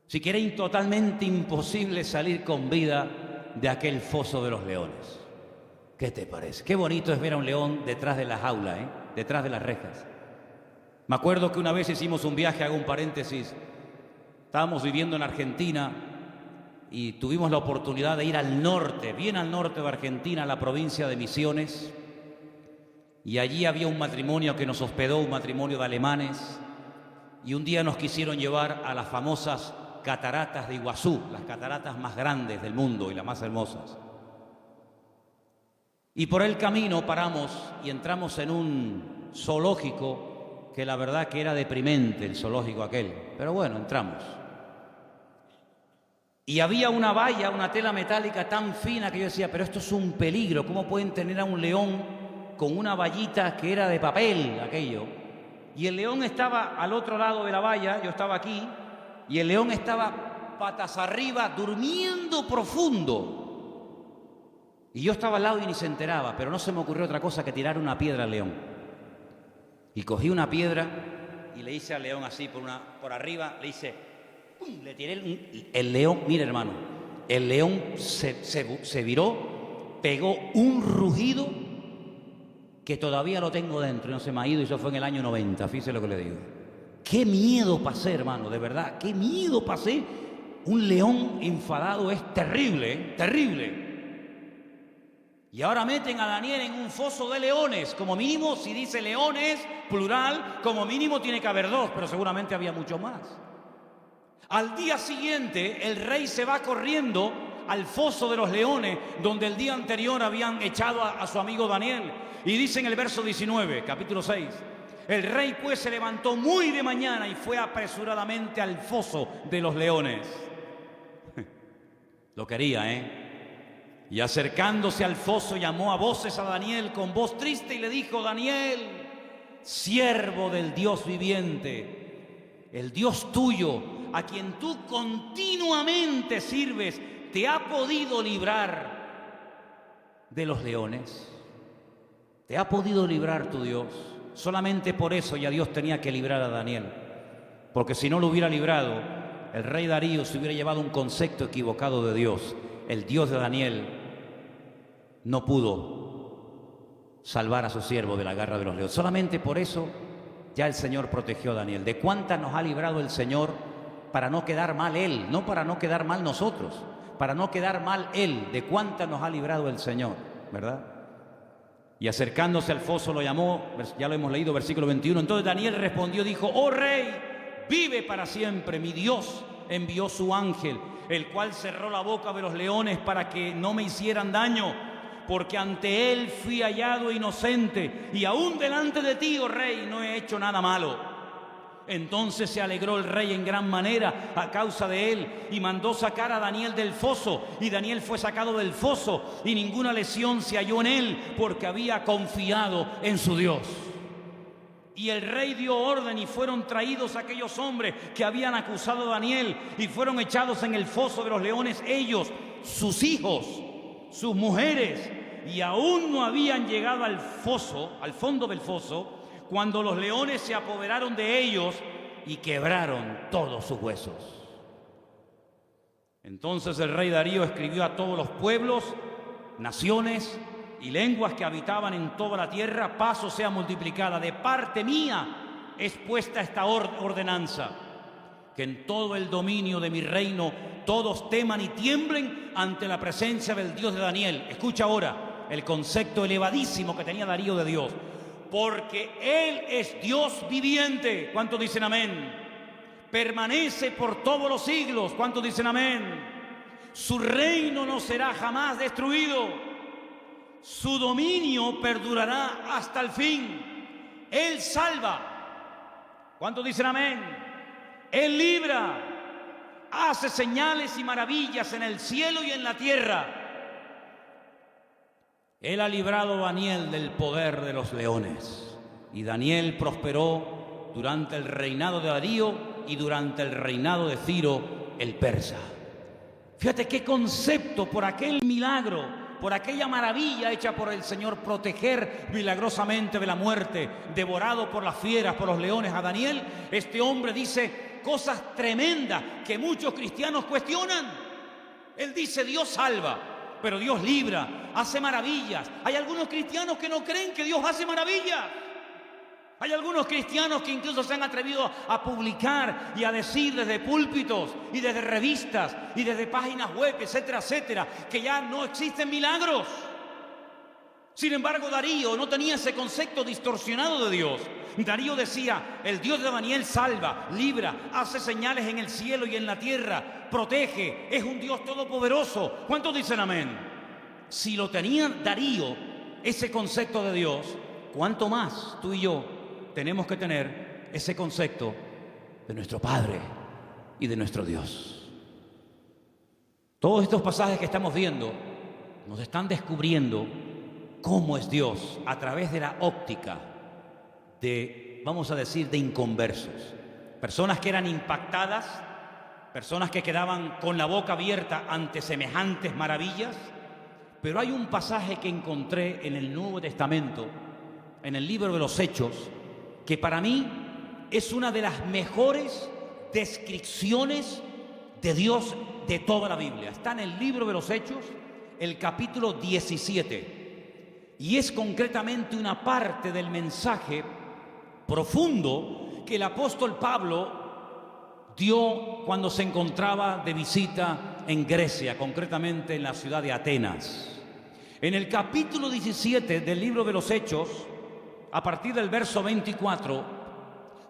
si que era totalmente imposible salir con vida de aquel foso de los leones. ¿Qué te parece? Qué bonito es ver a un león detrás de la jaula, ¿eh? Detrás de las rejas. Me acuerdo que una vez hicimos un viaje, hago un paréntesis, estábamos viviendo en Argentina y tuvimos la oportunidad de ir al norte, bien al norte de Argentina, a la provincia de Misiones, y allí había un matrimonio que nos hospedó, un matrimonio de alemanes, y un día nos quisieron llevar a las famosas cataratas de Iguazú, las cataratas más grandes del mundo y las más hermosas. Y por el camino paramos y entramos en un zoológico que la verdad que era deprimente, el zoológico aquel, pero bueno, entramos. Y había una valla, una tela metálica tan fina que yo decía, pero esto es un peligro, ¿cómo pueden tener a un león con una vallita que era de papel, aquello? Y el león estaba al otro lado de la valla, yo estaba aquí, y el león estaba patas arriba, durmiendo profundo. Y yo estaba al lado y ni se enteraba, pero no se me ocurrió otra cosa que tirar una piedra al león. Y cogí una piedra y le hice al león así por arriba, le hice, ¡pum!, le tiré el león, mire hermano, el león se viró, pegó un rugido que todavía lo tengo dentro y no se me ha ido, y eso fue en el año 90, fíjese lo que le digo. Qué miedo pasé, hermano, de verdad, qué miedo pasé. Un león enfadado es terrible, ¿eh? Terrible. Y ahora meten a Daniel en un foso de leones. Como mínimo, si dice leones, plural, como mínimo tiene que haber dos, pero seguramente había mucho más. Al día siguiente, el rey se va corriendo al foso de los leones, donde el día anterior habían echado a su amigo Daniel. Y dice en el verso 19, capítulo 6, el rey pues se levantó muy de mañana y fue apresuradamente al foso de los leones. Lo quería, ¿eh? Y acercándose al foso llamó a voces a Daniel con voz triste y le dijo, Daniel, siervo del Dios viviente, el Dios tuyo, a quien tú continuamente sirves, ¿te ha podido librar de los leones? ¿Te ha podido librar tu Dios? Solamente por eso ya Dios tenía que librar a Daniel, porque si no lo hubiera librado, el rey Darío se hubiera llevado un concepto equivocado de Dios. El Dios de Daniel no pudo salvar a su siervo de la garra de los leones. Solamente por eso ya el Señor protegió a Daniel. ¿De cuántas nos ha librado el Señor para no quedar mal Él? No para no quedar mal nosotros, para no quedar mal Él. ¿De cuántas nos ha librado el Señor? ¿Verdad? Y acercándose al foso lo llamó, ya lo hemos leído, versículo 21. Entonces Daniel respondió, dijo, oh rey, vive para siempre, mi Dios envió su ángel, el cual cerró la boca de los leones para que no me hicieran daño, porque ante él fui hallado inocente, y aún delante de ti, oh rey, no he hecho nada malo. Entonces se alegró el rey en gran manera a causa de él, y mandó sacar a Daniel del foso, y Daniel fue sacado del foso, y ninguna lesión se halló en él, porque había confiado en su Dios. Y el rey dio orden y fueron traídos aquellos hombres que habían acusado a Daniel y fueron echados en el foso de los leones, ellos, sus hijos, sus mujeres, y aún no habían llegado al foso, al fondo del foso, cuando los leones se apoderaron de ellos y quebraron todos sus huesos. Entonces el rey Darío escribió a todos los pueblos, naciones y lenguas que habitaban en toda la tierra, paz sea multiplicada. De parte mía es puesta esta ordenanza, que en todo el dominio de mi reino todos teman y tiemblen ante la presencia del Dios de Daniel. Escucha ahora el concepto elevadísimo que tenía Darío de Dios. Porque Él es Dios viviente. ¿Cuántos dicen amén? Permanece por todos los siglos. ¿Cuántos dicen amén? Su reino no será jamás destruido. Su dominio perdurará hasta el fin. Él salva. ¿Cuántos dicen amén? Él libra. Hace señales y maravillas en el cielo y en la tierra. Él ha librado a Daniel del poder de los leones. Y Daniel prosperó durante el reinado de Darío y durante el reinado de Ciro el persa. Fíjate qué concepto por aquel milagro, por aquella maravilla hecha por el Señor, proteger milagrosamente de la muerte, devorado por las fieras, por los leones a Daniel. Este hombre dice cosas tremendas que muchos cristianos cuestionan. Él dice: Dios salva, pero Dios libra, hace maravillas. Hay algunos cristianos que no creen que Dios hace maravillas. Hay algunos cristianos que incluso se han atrevido a publicar y a decir desde púlpitos y desde revistas y desde páginas web, etcétera, etcétera, que ya no existen milagros. Sin embargo, Darío no tenía ese concepto distorsionado de Dios. Darío decía: el Dios de Daniel salva, libra, hace señales en el cielo y en la tierra, protege, es un Dios todopoderoso. ¿Cuántos dicen amén? Si lo tenía Darío, ese concepto de Dios, ¿cuánto más tú y yo tenemos que tener ese concepto de nuestro Padre y de nuestro Dios? Todos estos pasajes que estamos viendo nos están descubriendo cómo es Dios a través de la óptica de, vamos a decir, de inconversos. Personas que eran impactadas, personas que quedaban con la boca abierta ante semejantes maravillas. Pero hay un pasaje que encontré en el Nuevo Testamento, en el libro de los Hechos, que para mí es una de las mejores descripciones de Dios de toda la Biblia. Está en el libro de los Hechos, el capítulo 17, y es concretamente una parte del mensaje profundo que el apóstol Pablo dio cuando se encontraba de visita en Grecia, concretamente en la ciudad de Atenas. En el capítulo 17 del libro de los Hechos, a partir del verso 24,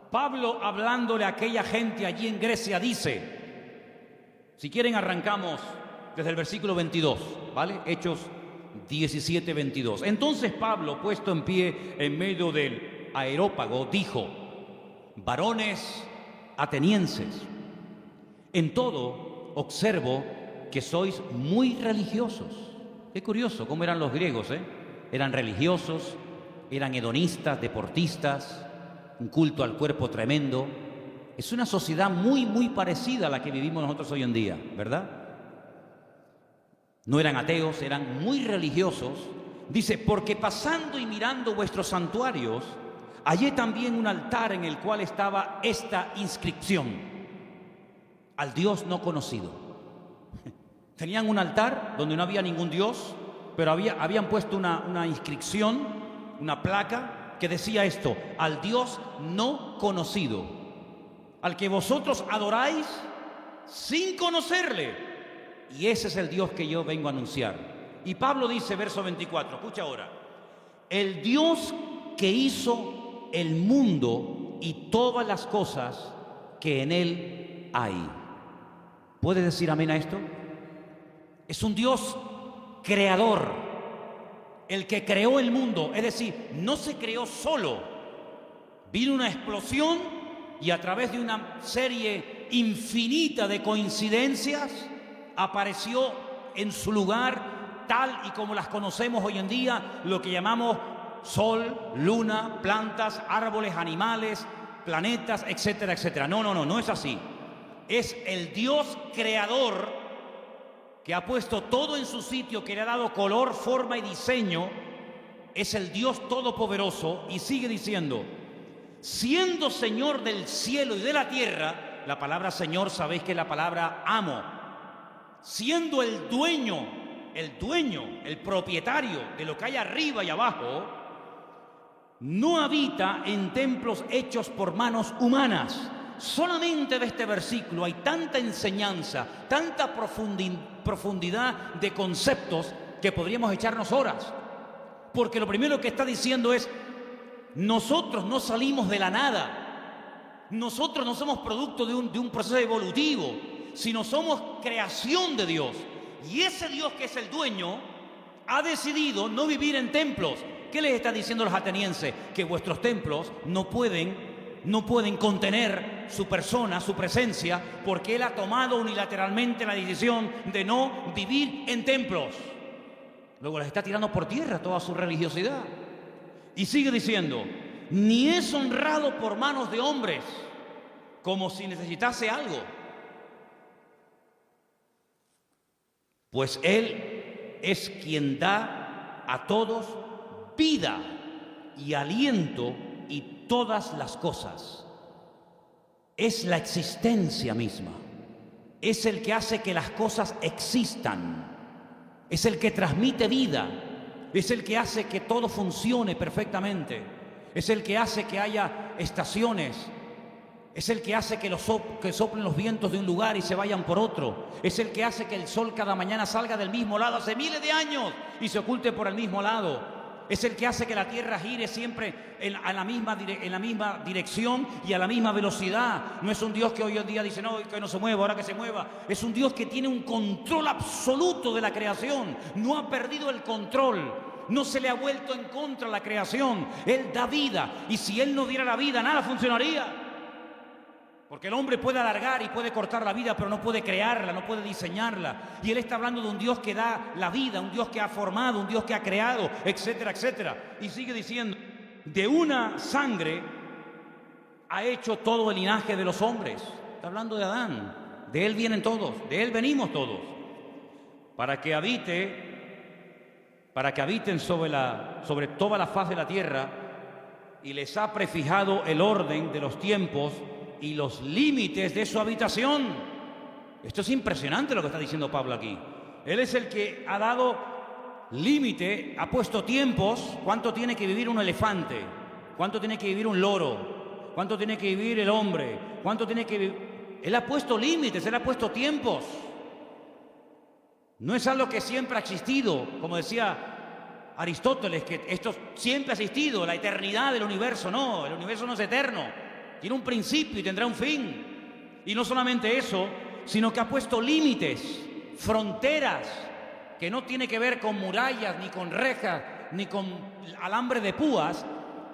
Pablo, hablándole a aquella gente allí en Grecia, dice, si quieren arrancamos desde el versículo 22, ¿vale? Hechos 17, 22. Entonces Pablo, puesto en pie en medio del Areópago, dijo: varones atenienses, en todo observo que sois muy religiosos. Qué curioso cómo eran los griegos, ¿eh? Eran religiosos, eran hedonistas, deportistas, un culto al cuerpo tremendo. Es una sociedad muy, muy parecida a la que vivimos nosotros hoy en día, ¿verdad? No eran ateos, eran muy religiosos. Dice, porque pasando y mirando vuestros santuarios, hallé también un altar en el cual estaba esta inscripción: al Dios no conocido. Tenían un altar donde no había ningún Dios, pero habían puesto una inscripción, una placa que decía esto: al Dios no conocido, al que vosotros adoráis sin conocerle. Y ese es el Dios que yo vengo a anunciar. Y Pablo dice, verso 24, escucha ahora: el Dios que hizo el mundo y todas las cosas que en él hay. ¿Puede decir amén a esto? Es un Dios creador, el que creó el mundo. Es decir, no se creó solo. Vino una explosión y a través de una serie infinita de coincidencias apareció en su lugar, tal y como las conocemos hoy en día, lo que llamamos sol, luna, plantas, árboles, animales, planetas, etcétera, etcétera. No es así. Es el Dios creador que ha puesto todo en su sitio, que le ha dado color, forma y diseño. Es el Dios todopoderoso. Y sigue diciendo, siendo Señor del cielo y de la tierra. La palabra Señor, sabéis que es la palabra amo. Siendo el dueño, el propietario de lo que hay arriba y abajo, no habita en templos hechos por manos humanas. Solamente de este versículo hay tanta enseñanza, tanta profundidad de conceptos que podríamos echarnos horas. Porque lo primero que está diciendo es, nosotros no salimos de la nada. Nosotros no somos producto de un proceso evolutivo, sino somos creación de Dios. Y ese Dios que es el dueño ha decidido no vivir en templos. ¿Qué les está diciendo a los atenienses? Que vuestros templos no pueden contener su persona, su presencia, porque Él ha tomado unilateralmente la decisión de no vivir en templos. Luego les está tirando por tierra toda su religiosidad. Y sigue diciendo, ni es honrado por manos de hombres, como si necesitase algo. Pues Él es quien da a todos vida y aliento y todas las cosas. Es la existencia misma. Es el que hace que las cosas existan. Es el que transmite vida. Es el que hace que todo funcione perfectamente. Es el que hace que haya estaciones. Es el que hace que soplen los vientos de un lugar y se vayan por otro. Es el que hace que el sol cada mañana salga del mismo lado hace miles de años y se oculte por el mismo lado. Es el que hace que la tierra gire siempre en la misma dirección y a la misma velocidad. No es un Dios que hoy en día dice, no, que no se mueva, ahora que se mueva. Es un Dios que tiene un control absoluto de la creación. No ha perdido el control. No se le ha vuelto en contra la creación. Él da vida. Y si Él no diera la vida, nada funcionaría. Porque el hombre puede alargar y puede cortar la vida, pero no puede crearla, no puede diseñarla. Y Él está hablando de un Dios que da la vida, un Dios que ha formado, un Dios que ha creado, etcétera, etcétera. Y sigue diciendo, de una sangre ha hecho todo el linaje de los hombres. Está hablando de Adán. De Él vienen todos, de Él venimos todos. Para que habiten sobre toda la faz de la tierra, y les ha prefijado el orden de los tiempos y los límites de su habitación. Esto es impresionante lo que está diciendo Pablo aquí. Él es el que ha dado límite, ha puesto tiempos. ¿Cuánto tiene que vivir un elefante? ¿Cuánto tiene que vivir un loro? ¿Cuánto tiene que vivir el hombre? ¿Cuánto tiene que vivir? Él ha puesto límites, Él ha puesto tiempos. No es algo que siempre ha existido, como decía Aristóteles, que esto siempre ha existido, la eternidad del universo. No, el universo no es eterno. Tiene un principio y tendrá un fin. Y no solamente eso, sino que ha puesto límites, fronteras, que no tiene que ver con murallas, ni con rejas, ni con alambre de púas.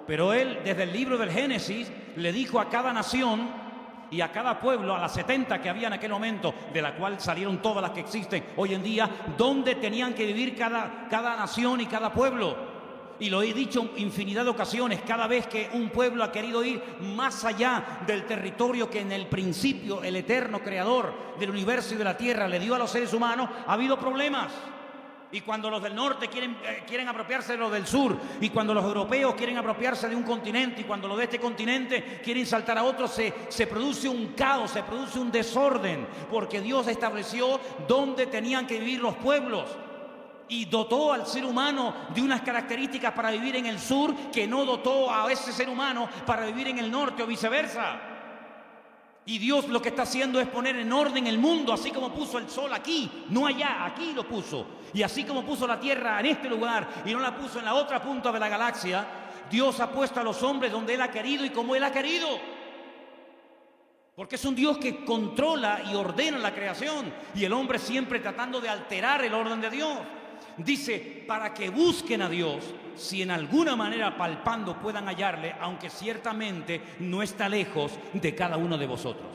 Pero Él, desde el libro del Génesis, le dijo a cada nación y a cada pueblo, a las 70 que había en aquel momento, de la cual salieron todas las que existen hoy en día, dónde tenían que vivir cada nación y cada pueblo. Y lo he dicho infinidad de ocasiones, cada vez que un pueblo ha querido ir más allá del territorio que en el principio el eterno creador del universo y de la tierra le dio a los seres humanos, ha habido problemas. Y cuando los del norte quieren apropiarse de los del sur, y cuando los europeos quieren apropiarse de un continente, y cuando los de este continente quieren saltar a otro, se produce un caos, se produce un desorden, porque Dios estableció dónde tenían que vivir los pueblos. Y dotó al ser humano de unas características para vivir en el sur que no dotó a ese ser humano para vivir en el norte o viceversa. Y Dios lo que está haciendo es poner en orden el mundo, así como puso el sol aquí, no allá, aquí lo puso. Y así como puso la tierra en este lugar y no la puso en la otra punta de la galaxia, Dios ha puesto a los hombres donde Él ha querido y como Él ha querido. Porque es un Dios que controla y ordena la creación, y el hombre siempre tratando de alterar el orden de Dios. Dice, para que busquen a Dios, si en alguna manera palpando puedan hallarle, aunque ciertamente no está lejos de cada uno de vosotros.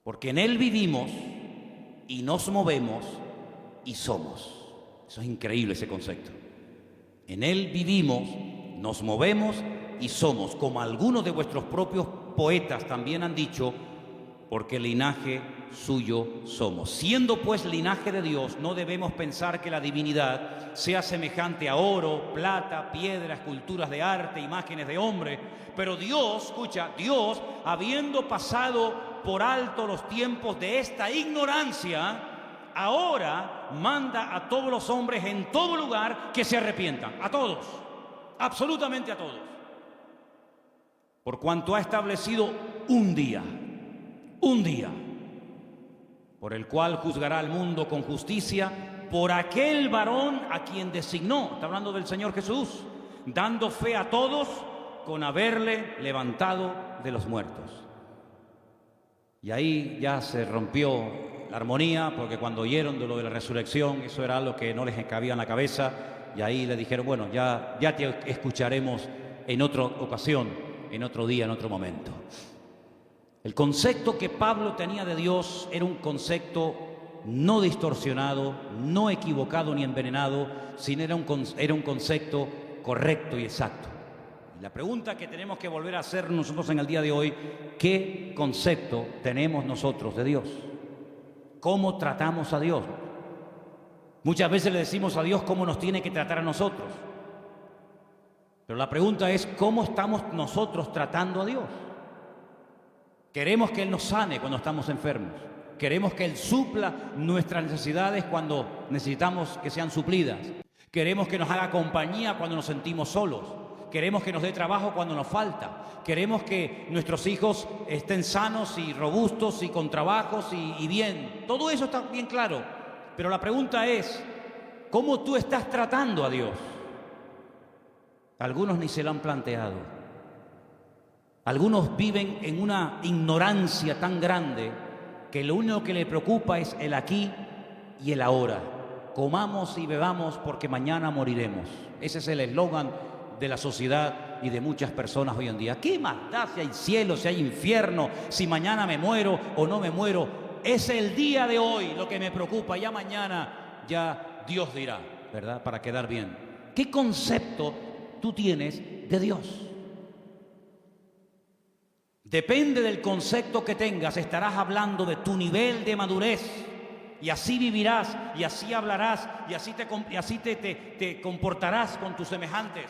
Porque en Él vivimos y nos movemos y somos. Eso es increíble, ese concepto. En Él vivimos, nos movemos y somos, como algunos de vuestros propios poetas también han dicho, porque linaje suyo somos. Siendo pues linaje de Dios, no debemos pensar que la divinidad sea semejante a oro, plata, piedra, esculturas de arte, imágenes de hombre. Pero Dios, escucha, Dios, habiendo pasado por alto los tiempos de esta ignorancia, ahora manda a todos los hombres en todo lugar que se arrepientan. A todos, absolutamente a todos. Por cuanto ha establecido un día, por el cual juzgará al mundo con justicia por aquel varón a quien designó. Está hablando del Señor Jesús, dando fe a todos con haberle levantado de los muertos. Y ahí ya se rompió la armonía, porque cuando oyeron de lo de la resurrección, eso era algo que no les cabía en la cabeza, y ahí le dijeron, bueno, ya te escucharemos en otra ocasión, en otro día, en otro momento. El concepto que Pablo tenía de Dios era un concepto no distorsionado, no equivocado ni envenenado, sino era un concepto correcto y exacto. La pregunta que tenemos que volver a hacer nosotros en el día de hoy, ¿qué concepto tenemos nosotros de Dios? ¿Cómo tratamos a Dios? Muchas veces le decimos a Dios cómo nos tiene que tratar a nosotros. Pero la pregunta es, ¿cómo estamos nosotros tratando a Dios? Queremos que Él nos sane cuando estamos enfermos. Queremos que Él supla nuestras necesidades cuando necesitamos que sean suplidas. Queremos que nos haga compañía cuando nos sentimos solos. Queremos que nos dé trabajo cuando nos falta. Queremos que nuestros hijos estén sanos y robustos y con trabajos y bien. Todo eso está bien claro. Pero la pregunta es, ¿cómo tú estás tratando a Dios? Algunos ni se lo han planteado. Algunos viven en una ignorancia tan grande que lo único que le preocupa es el aquí y el ahora. Comamos y bebamos porque mañana moriremos. Ese es el eslogan de la sociedad y de muchas personas hoy en día. ¿Qué más da si hay cielo, si hay infierno, si mañana me muero o no me muero? Es el día de hoy lo que me preocupa. Ya mañana ya Dios dirá, ¿verdad? Para quedar bien. ¿Qué concepto tú tienes de Dios? Depende del concepto que tengas, estarás hablando de tu nivel de madurez. Y así vivirás, y así hablarás, y así te comportarás con tus semejantes.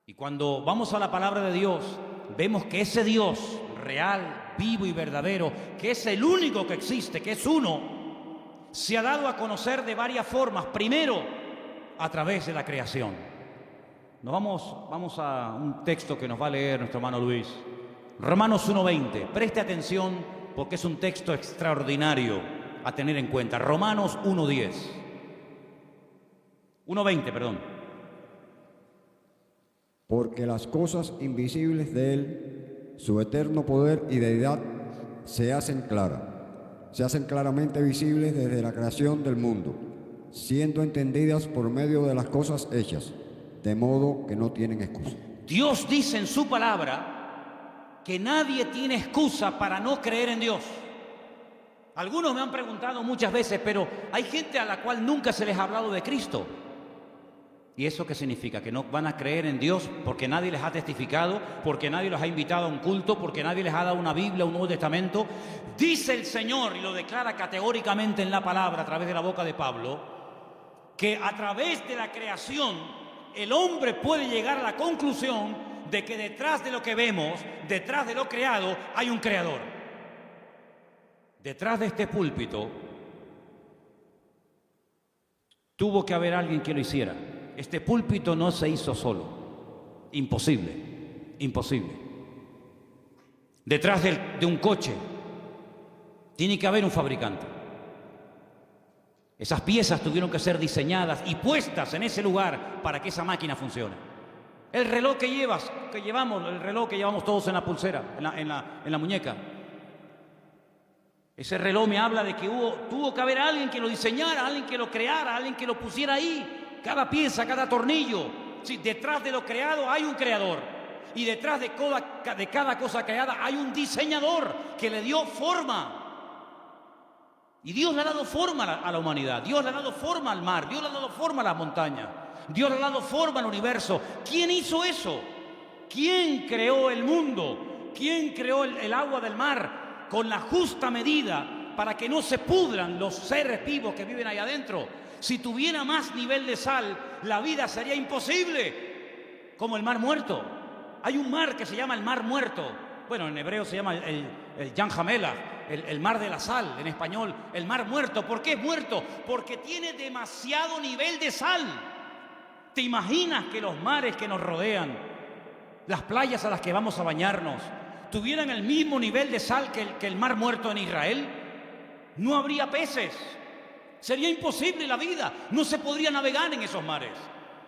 Y cuando vamos a la palabra de Dios, vemos que ese Dios real, vivo y verdadero, que es el único que existe, que es uno, se ha dado a conocer de varias formas. Primero, a través de la creación. Vamos a un texto que nos va a leer nuestro hermano Luis. Romanos 1:20. Preste atención porque es un texto extraordinario a tener en cuenta. Romanos 1:10. 1:20, perdón. Porque las cosas invisibles de Él, su eterno poder y deidad, se hacen claramente visibles desde la creación del mundo, siendo entendidas por medio de las cosas hechas, de modo que no tienen excusa. Dios dice en su palabra que nadie tiene excusa para no creer en Dios. Algunos me han preguntado muchas veces, pero hay gente a la cual nunca se les ha hablado de Cristo. ¿Y eso qué significa? ¿Que no van a creer en Dios porque nadie les ha testificado, porque nadie los ha invitado a un culto, porque nadie les ha dado una Biblia, un Nuevo Testamento? Dice el Señor, y lo declara categóricamente en la palabra a través de la boca de Pablo, que a través de la creación el hombre puede llegar a la conclusión de que detrás de lo que vemos, detrás de lo creado, hay un creador. Detrás de este púlpito tuvo que haber alguien que lo hiciera. Este púlpito no se hizo solo. Imposible, imposible. Detrás de un coche tiene que haber un fabricante. Esas piezas tuvieron que ser diseñadas y puestas en ese lugar para que esa máquina funcione. El reloj que llevamos, el reloj que llevamos todos en la pulsera, en la muñeca. Ese reloj me habla de que tuvo que haber alguien que lo diseñara, alguien que lo creara, alguien que lo pusiera ahí. Cada pieza, cada tornillo. Sí, detrás de lo creado hay un creador. Y detrás de cada cosa creada hay un diseñador que le dio forma. Y Dios le ha dado forma a la humanidad. Dios le ha dado forma al mar. Dios le ha dado forma a las montañas. Dios le ha dado forma al universo. ¿Quién hizo eso? ¿Quién creó el mundo? ¿Quién creó el agua del mar con la justa medida para que no se pudran los seres vivos que viven ahí adentro? Si tuviera más nivel de sal, la vida sería imposible, como el mar muerto. Hay un mar que se llama el mar muerto. Bueno, en hebreo se llama el Yam Hamelach, el mar de la sal, en español, el mar muerto. ¿Por qué es muerto? Porque tiene demasiado nivel de sal. ¿Te imaginas que los mares que nos rodean, las playas a las que vamos a bañarnos, tuvieran el mismo nivel de sal que el mar muerto en Israel? No habría peces. Sería imposible la vida. No se podría navegar en esos mares.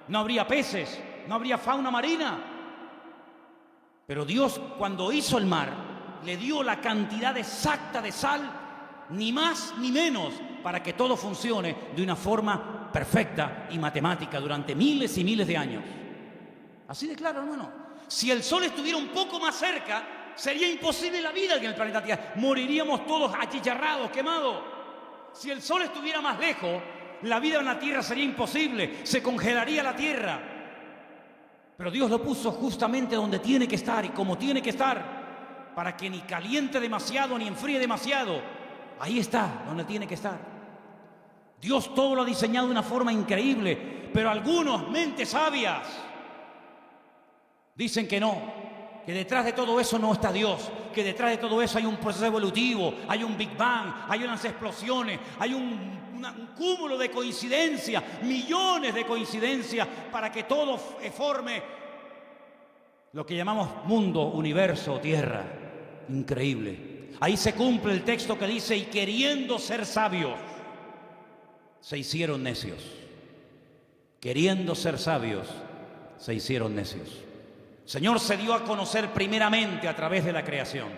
No habría peces, no habría fauna marina. Pero Dios, cuando hizo el mar, le dio la cantidad exacta de sal, ni más ni menos, para que todo funcione de una forma perfecta y matemática durante miles y miles de años. Así de claro, hermano. Si el sol estuviera un poco más cerca, sería imposible la vida en el planeta Tierra. Moriríamos todos achicharrados, quemados. Si el sol estuviera más lejos, la vida en la Tierra sería imposible. Se congelaría la Tierra. Pero Dios lo puso justamente donde tiene que estar y como tiene que estar, para que ni caliente demasiado ni enfríe demasiado. Ahí está, donde tiene que estar. Dios todo lo ha diseñado de una forma increíble, pero algunos, mentes sabias, dicen que no, que detrás de todo eso no está Dios, que detrás de todo eso hay un proceso evolutivo, hay un Big Bang, hay unas explosiones, hay un cúmulo de coincidencias, millones de coincidencias para que todo forme lo que llamamos mundo, universo, tierra. Increíble. Ahí se cumple el texto que dice: y queriendo ser sabios, se hicieron necios. Queriendo ser sabios, se hicieron necios. El Señor se dio a conocer primeramente a través de la creación.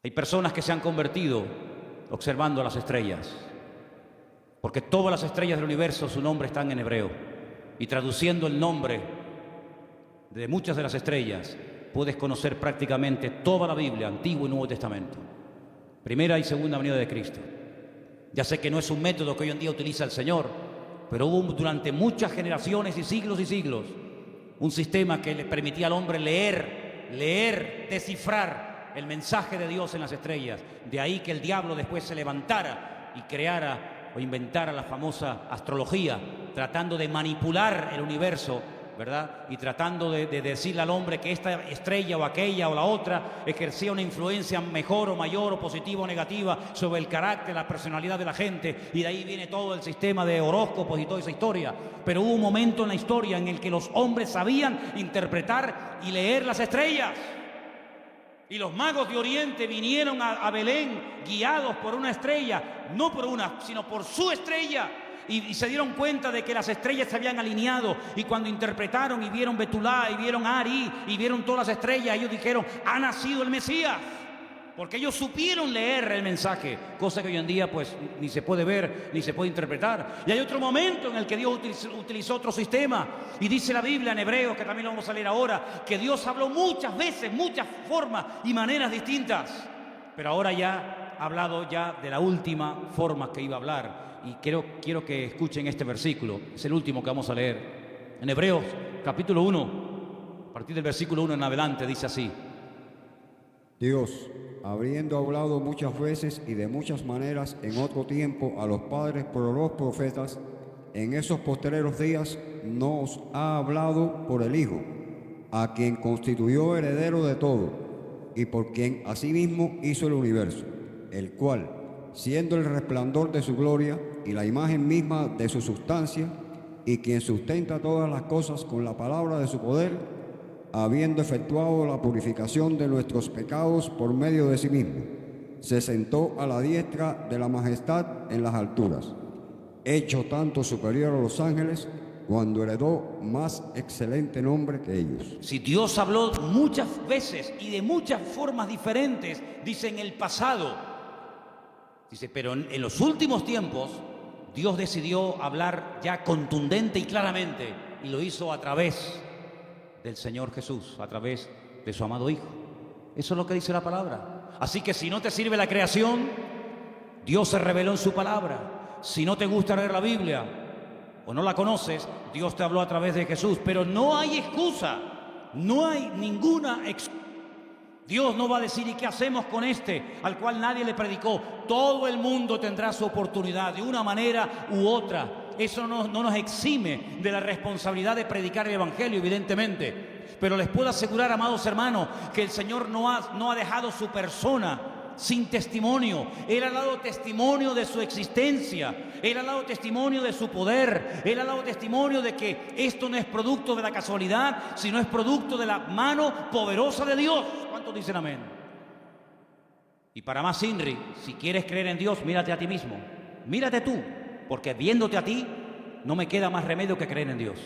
Hay personas que se han convertido observando las estrellas, porque todas las estrellas del universo, su nombre están en hebreo, y traduciendo el nombre de muchas de las estrellas puedes conocer prácticamente toda la Biblia, Antiguo y Nuevo Testamento, primera y segunda venida de Cristo. Ya sé que no es un método que hoy en día utiliza el Señor, pero hubo durante muchas generaciones y siglos un sistema que le permitía al hombre leer, descifrar el mensaje de Dios en las estrellas. De ahí que el diablo después se levantara y creara o inventara la famosa astrología, tratando de manipular el universo, ¿verdad? Y tratando de decirle al hombre que esta estrella o aquella o la otra ejercía una influencia mejor o mayor o positiva o negativa sobre el carácter, la personalidad de la gente, y de ahí viene todo el sistema de horóscopos y toda esa historia. Pero hubo un momento en la historia en el que los hombres sabían interpretar y leer las estrellas. Y los magos de Oriente vinieron a Belén guiados por una estrella, no por una, sino por su estrella. Y se dieron cuenta de que las estrellas se habían alineado, y cuando interpretaron y vieron Betulá y vieron Ari y vieron todas las estrellas, ellos dijeron: ha nacido el Mesías, porque ellos supieron leer el mensaje, cosa que hoy en día pues ni se puede ver ni se puede interpretar. Y hay otro momento en el que Dios utilizó otro sistema, y dice la Biblia en Hebreos, que también lo vamos a leer ahora, que Dios habló muchas veces, muchas formas y maneras distintas, pero ahora ya ha hablado ya de la última forma que iba a hablar. Y quiero que escuchen este versículo, es el último que vamos a leer. En Hebreos capítulo 1, a partir del versículo 1 en adelante, dice así: Dios, habiendo hablado muchas veces y de muchas maneras en otro tiempo a los padres por los profetas, en esos postreros días nos ha hablado por el Hijo, a quien constituyó heredero de todo, y por quien asimismo hizo el universo, el cual, siendo el resplandor de su gloria y la imagen misma de su sustancia, y quien sustenta todas las cosas con la palabra de su poder, habiendo efectuado la purificación de nuestros pecados por medio de sí mismo, se sentó a la diestra de la majestad en las alturas, hecho tanto superior a los ángeles, cuando heredó más excelente nombre que ellos. Si Dios habló muchas veces y de muchas formas diferentes, dice en el pasado, dice, pero en los últimos tiempos Dios decidió hablar ya contundente y claramente, y lo hizo a través del Señor Jesús, a través de su amado Hijo. Eso es lo que dice la palabra. Así que si no te sirve la creación, Dios se reveló en su palabra. Si no te gusta leer la Biblia o no la conoces, Dios te habló a través de Jesús. Pero no hay excusa, no hay ninguna excusa. Dios no va a decir: ¿y qué hacemos con este al cual nadie le predicó? Todo el mundo tendrá su oportunidad de una manera u otra. Eso no nos exime de la responsabilidad de predicar el Evangelio, evidentemente. Pero les puedo asegurar, amados hermanos, que el Señor no ha dejado su persona sin testimonio. Él ha dado testimonio de su existencia, Él ha dado testimonio de su poder, Él ha dado testimonio de que esto no es producto de la casualidad, sino es producto de la mano poderosa de Dios. ¿Cuántos dicen amén? Y para más INRI, si quieres creer en Dios, mírate a ti mismo, mírate tú, porque viéndote a ti no me queda más remedio que creer en Dios.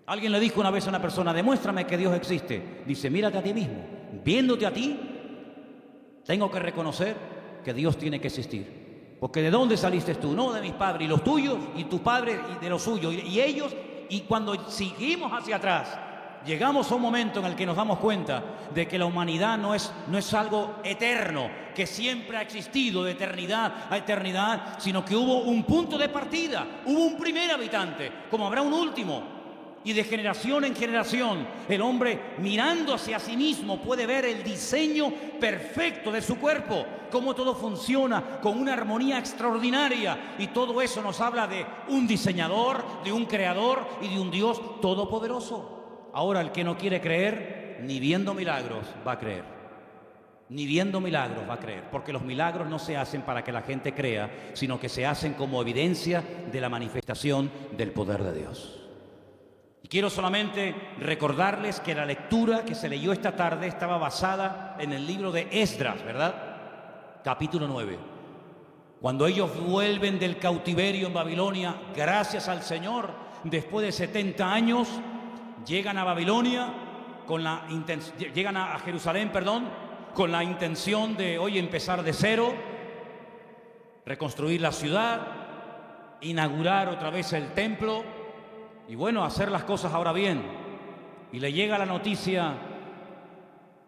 Alguien le dijo una vez a una persona: demuéstrame que Dios existe. Dice: mírate a ti mismo, viéndote a ti, tengo que reconocer que Dios tiene que existir. Porque ¿de dónde saliste tú? No de mis padres, y los tuyos, y tu padre, y de los suyos, y ellos. Y cuando seguimos hacia atrás, Llegamos a un momento en el que nos damos cuenta de que la humanidad no es algo eterno, que siempre ha existido de eternidad a eternidad, sino que hubo un punto de partida, hubo un primer habitante, como habrá un último. Y de generación en generación, el hombre mirando hacia sí mismo puede ver el diseño perfecto de su cuerpo, cómo todo funciona con una armonía extraordinaria. Y todo eso nos habla de un diseñador, de un creador y de un Dios todopoderoso. Ahora, el que no quiere creer, ni viendo milagros va a creer. Ni viendo milagros va a creer, porque los milagros no se hacen para que la gente crea, sino que se hacen como evidencia de la manifestación del poder de Dios. Y quiero solamente recordarles que la lectura que se leyó esta tarde estaba basada en el libro de Esdras, ¿verdad? Capítulo 9. Cuando ellos vuelven del cautiverio en Babilonia, gracias al Señor, después de 70 años, llegan a Babilonia, llegan a Jerusalén, con la intención de hoy empezar de cero, reconstruir la ciudad, inaugurar otra vez el templo, y bueno, hacer las cosas ahora bien. Y le llega la noticia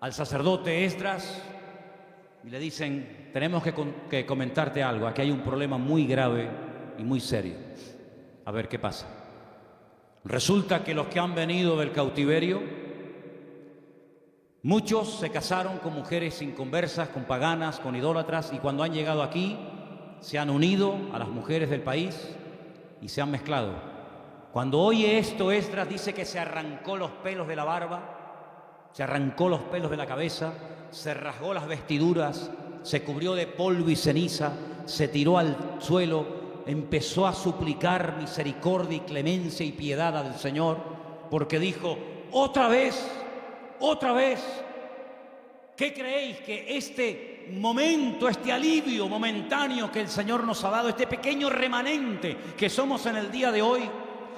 al sacerdote Esdras y le dicen: tenemos que comentarte algo, aquí hay un problema muy grave y muy serio. A ver qué pasa. Resulta que los que han venido del cautiverio, muchos se casaron con mujeres inconversas, con paganas, con idólatras, y cuando han llegado aquí se han unido a las mujeres del país y se han mezclado. Cuando oye esto, Esdras dice que se arrancó los pelos de la barba, se arrancó los pelos de la cabeza, se rasgó las vestiduras, se cubrió de polvo y ceniza, se tiró al suelo, empezó a suplicar misericordia y clemencia y piedad al Señor, porque dijo: otra vez, ¿qué creéis que este momento, este alivio momentáneo que el Señor nos ha dado, este pequeño remanente que somos en el día de hoy,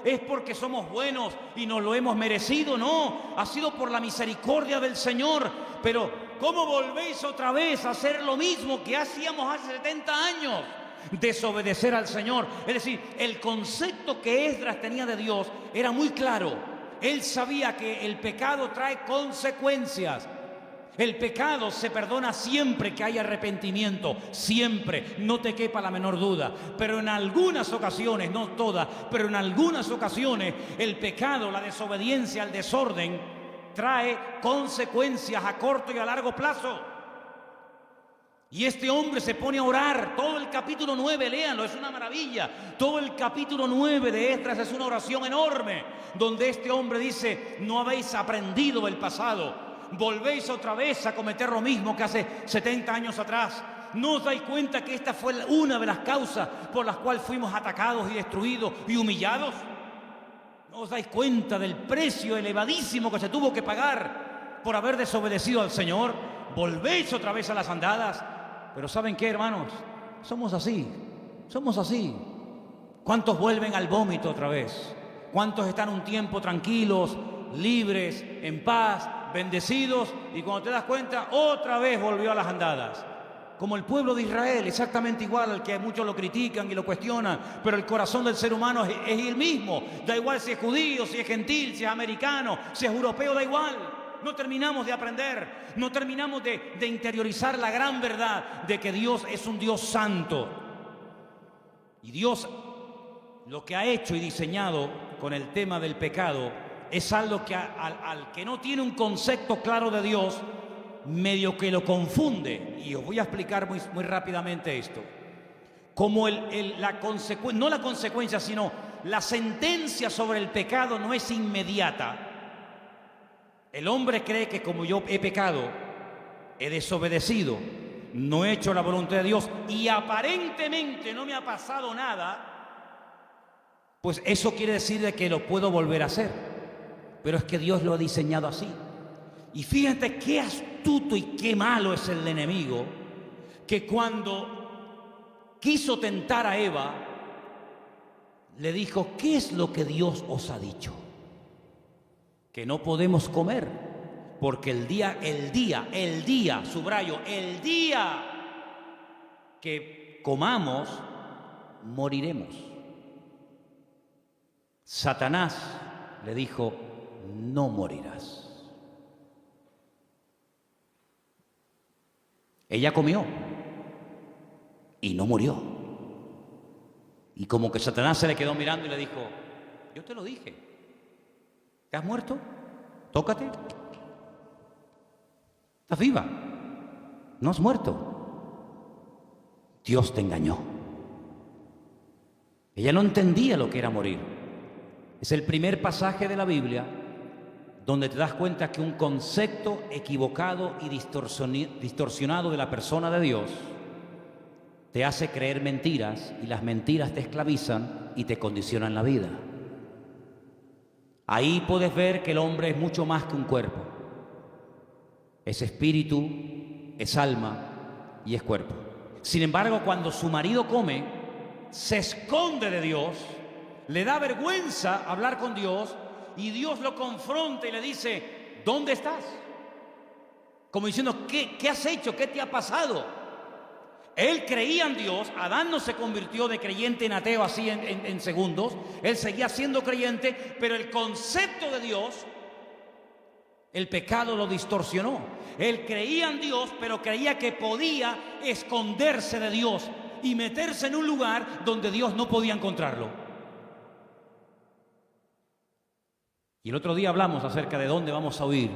es porque somos buenos y nos lo hemos merecido? No, ha sido por la misericordia del Señor. Pero ¿cómo volvéis otra vez a hacer lo mismo que hacíamos hace 70 años? Desobedecer al Señor. Es decir, el concepto que Esdras tenía de Dios era muy claro. Él sabía que el pecado trae consecuencias. El pecado se perdona siempre que hay arrepentimiento, siempre, no te quepa la menor duda. Pero en algunas ocasiones, no todas, pero en algunas ocasiones el pecado, la desobediencia, el desorden trae consecuencias a corto y a largo plazo. Y este hombre se pone a orar, todo el capítulo 9, léanlo, es una maravilla. Todo el capítulo 9 de Esdras es una oración enorme, donde este hombre dice: no habéis aprendido del pasado. Volvéis otra vez a cometer lo mismo que hace 70 años atrás. ¿No os dais cuenta que esta fue una de las causas por las cuales fuimos atacados y destruidos y humillados? ¿No os dais cuenta del precio elevadísimo que se tuvo que pagar por haber desobedecido al Señor? Volvéis otra vez a las andadas. Pero ¿saben qué, hermanos? Somos así. ¿Cuántos vuelven al vómito otra vez? ¿Cuántos están un tiempo tranquilos, libres, en paz, bendecidos, y cuando te das cuenta, otra vez volvió a las andadas? Como el pueblo de Israel, exactamente igual, al que muchos lo critican y lo cuestionan, pero el corazón del ser humano es el mismo. Da igual si es judío, si es gentil, si es americano, si es europeo, da igual. No terminamos de aprender, no terminamos de interiorizar la gran verdad de que Dios es un Dios santo. Y Dios lo que ha hecho y diseñado con el tema del pecado es algo que al que no tiene un concepto claro de Dios, medio que lo confunde. Y os voy a explicar muy rápidamente esto. Como no la consecuencia, sino la sentencia sobre el pecado no es inmediata. El hombre cree que como yo he pecado, he desobedecido, no he hecho la voluntad de Dios y aparentemente no me ha pasado nada, pues eso quiere decir de que lo puedo volver a hacer. Pero es que Dios lo ha diseñado así. Y fíjate qué astuto y qué malo es el enemigo, que cuando quiso tentar a Eva, le dijo: ¿qué es lo que Dios os ha dicho? Que no podemos comer, porque el día, subrayo, el día que comamos, moriremos. Satanás le dijo: no morirás. Ella comió y no murió. Y como que Satanás se le quedó mirando y le dijo, yo te lo dije, ¿te has muerto? Tócate. Estás viva, no has muerto. Dios te engañó. Ella no entendía lo que era morir. Es el primer pasaje de la Biblia donde te das cuenta que un concepto equivocado y distorsionado de la persona de Dios te hace creer mentiras, y las mentiras te esclavizan y te condicionan la vida. Ahí puedes ver que el hombre es mucho más que un cuerpo. Es espíritu, es alma y es cuerpo. Sin embargo, cuando su marido come, se esconde de Dios, le da vergüenza hablar con Dios, y Dios lo confronta y le dice, ¿dónde estás? Como diciendo, ¿qué has hecho? ¿Qué te ha pasado? Él creía en Dios. Adán no se convirtió de creyente en ateo así en segundos. Él seguía siendo creyente, pero el concepto de Dios, el pecado lo distorsionó. Él creía en Dios, pero creía que podía esconderse de Dios y meterse en un lugar donde Dios no podía encontrarlo. Y el otro día hablamos acerca de dónde vamos a huir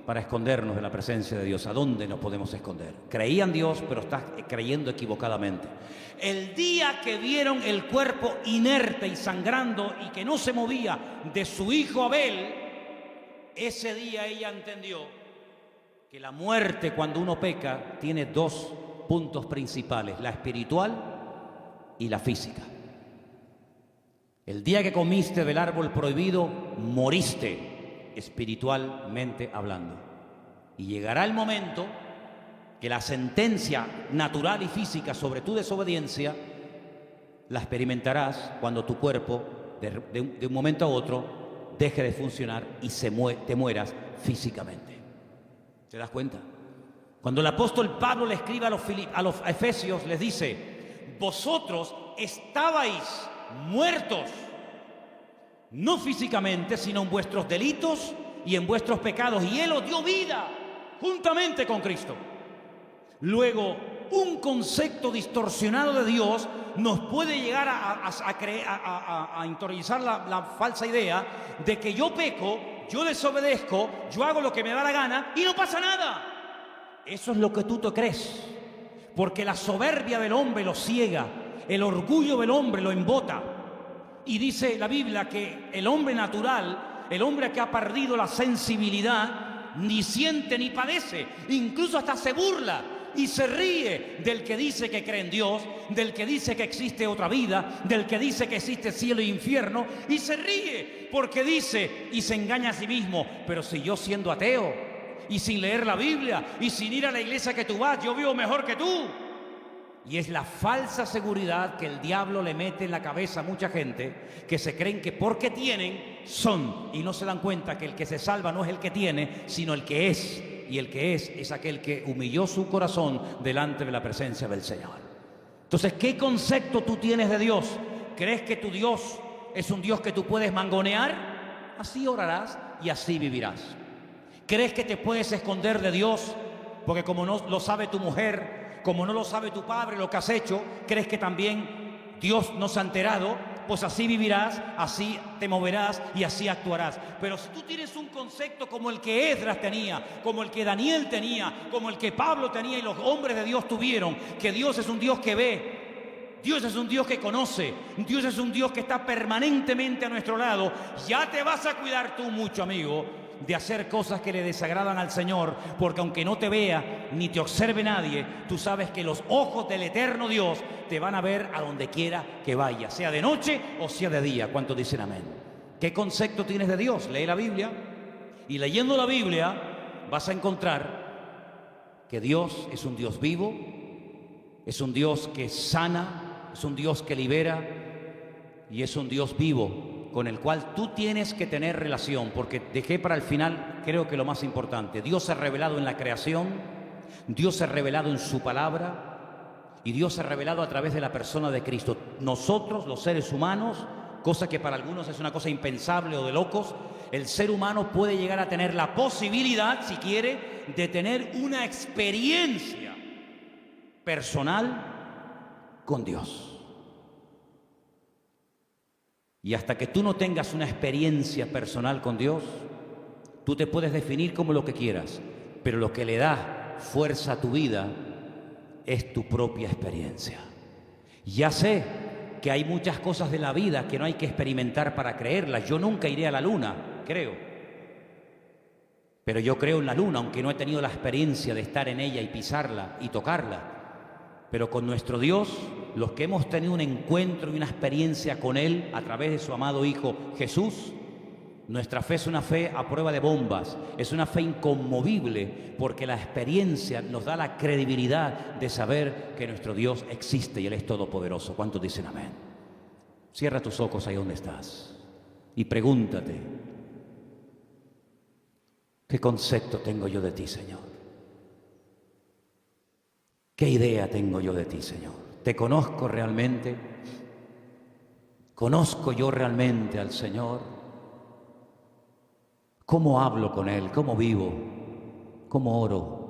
para escondernos de la presencia de Dios. ¿A dónde nos podemos esconder? Creía en Dios, pero estás creyendo equivocadamente. El día que vieron el cuerpo inerte y sangrando y que no se movía de su hijo Abel, ese día ella entendió que la muerte, cuando uno peca, tiene dos puntos principales: la espiritual y la física. El día que comiste del árbol prohibido, moriste espiritualmente hablando. Y llegará el momento que la sentencia natural y física sobre tu desobediencia la experimentarás cuando tu cuerpo, de un momento a otro, deje de funcionar y te mueras físicamente. ¿Te das cuenta? Cuando el apóstol Pablo le escribe a los efesios, les dice, vosotros estabais muertos, no físicamente, sino en vuestros delitos y en vuestros pecados, y Él os dio vida juntamente con Cristo. Luego, un concepto distorsionado de Dios nos puede llegar a interiorizar la falsa idea de que yo peco, yo desobedezco, yo hago lo que me da la gana y no pasa nada. Eso es lo que tú te crees, porque la soberbia del hombre lo ciega, el orgullo del hombre lo embota. Y dice la Biblia que el hombre natural, el hombre que ha perdido la sensibilidad, ni siente ni padece, incluso hasta se burla y se ríe del que dice que cree en Dios, del que dice que existe otra vida, del que dice que existe cielo e infierno, y se ríe porque dice y se engaña a sí mismo, pero si yo siendo ateo y sin leer la Biblia y sin ir a la iglesia que tú vas, yo vivo mejor que tú. Y es la falsa seguridad que el diablo le mete en la cabeza a mucha gente, que se creen que porque tienen, son, y no se dan cuenta que el que se salva no es el que tiene, sino el que es. Y el que es aquel que humilló su corazón delante de la presencia del Señor. Entonces, ¿qué concepto tú tienes de Dios? ¿Crees que tu Dios es un Dios que tú puedes mangonear? Así orarás y así vivirás. ¿Crees que te puedes esconder de Dios? Porque como no lo sabe tu mujer, como no lo sabe tu padre lo que has hecho, ¿crees que también Dios no se ha enterado? Pues así vivirás, así te moverás y así actuarás. Pero si tú tienes un concepto como el que Esdras tenía, como el que Daniel tenía, como el que Pablo tenía y los hombres de Dios tuvieron, que Dios es un Dios que ve, Dios es un Dios que conoce, Dios es un Dios que está permanentemente a nuestro lado, ya te vas a cuidar tú mucho, amigo, de hacer cosas que le desagradan al Señor, porque aunque no te vea ni te observe nadie, tú sabes que los ojos del eterno Dios te van a ver a donde quiera que vayas, sea de noche o sea de día. ¿Cuántos dicen amén? ¿Qué concepto tienes de Dios? Lee la Biblia, y leyendo la Biblia vas a encontrar que Dios es un Dios vivo, es un Dios que sana, es un Dios que libera y es un Dios vivo con el cual tú tienes que tener relación, porque dejé para el final, creo que lo más importante. Dios se ha revelado en la creación, Dios se ha revelado en su palabra y Dios se ha revelado a través de la persona de Cristo. Nosotros, los seres humanos, cosa que para algunos es una cosa impensable o de locos, el ser humano puede llegar a tener la posibilidad, si quiere, de tener una experiencia personal con Dios. Y hasta que tú no tengas una experiencia personal con Dios, tú te puedes definir como lo que quieras, pero lo que le da fuerza a tu vida es tu propia experiencia. Ya sé que hay muchas cosas de la vida que no hay que experimentar para creerlas. Yo nunca iré a la luna, creo. Pero yo creo en la luna, aunque no he tenido la experiencia de estar en ella y pisarla y tocarla. Pero con nuestro Dios, los que hemos tenido un encuentro y una experiencia con Él a través de su amado Hijo Jesús, nuestra fe es una fe a prueba de bombas, es una fe inconmovible, porque la experiencia nos da la credibilidad de saber que nuestro Dios existe y Él es todopoderoso. ¿Cuántos dicen amén? Cierra tus ojos ahí donde estás y pregúntate, ¿qué concepto tengo yo de ti, Señor? ¿Qué idea tengo yo de ti, Señor? ¿Te conozco realmente? ¿Conozco yo realmente al Señor? ¿Cómo hablo con Él? ¿Cómo vivo? ¿Cómo oro?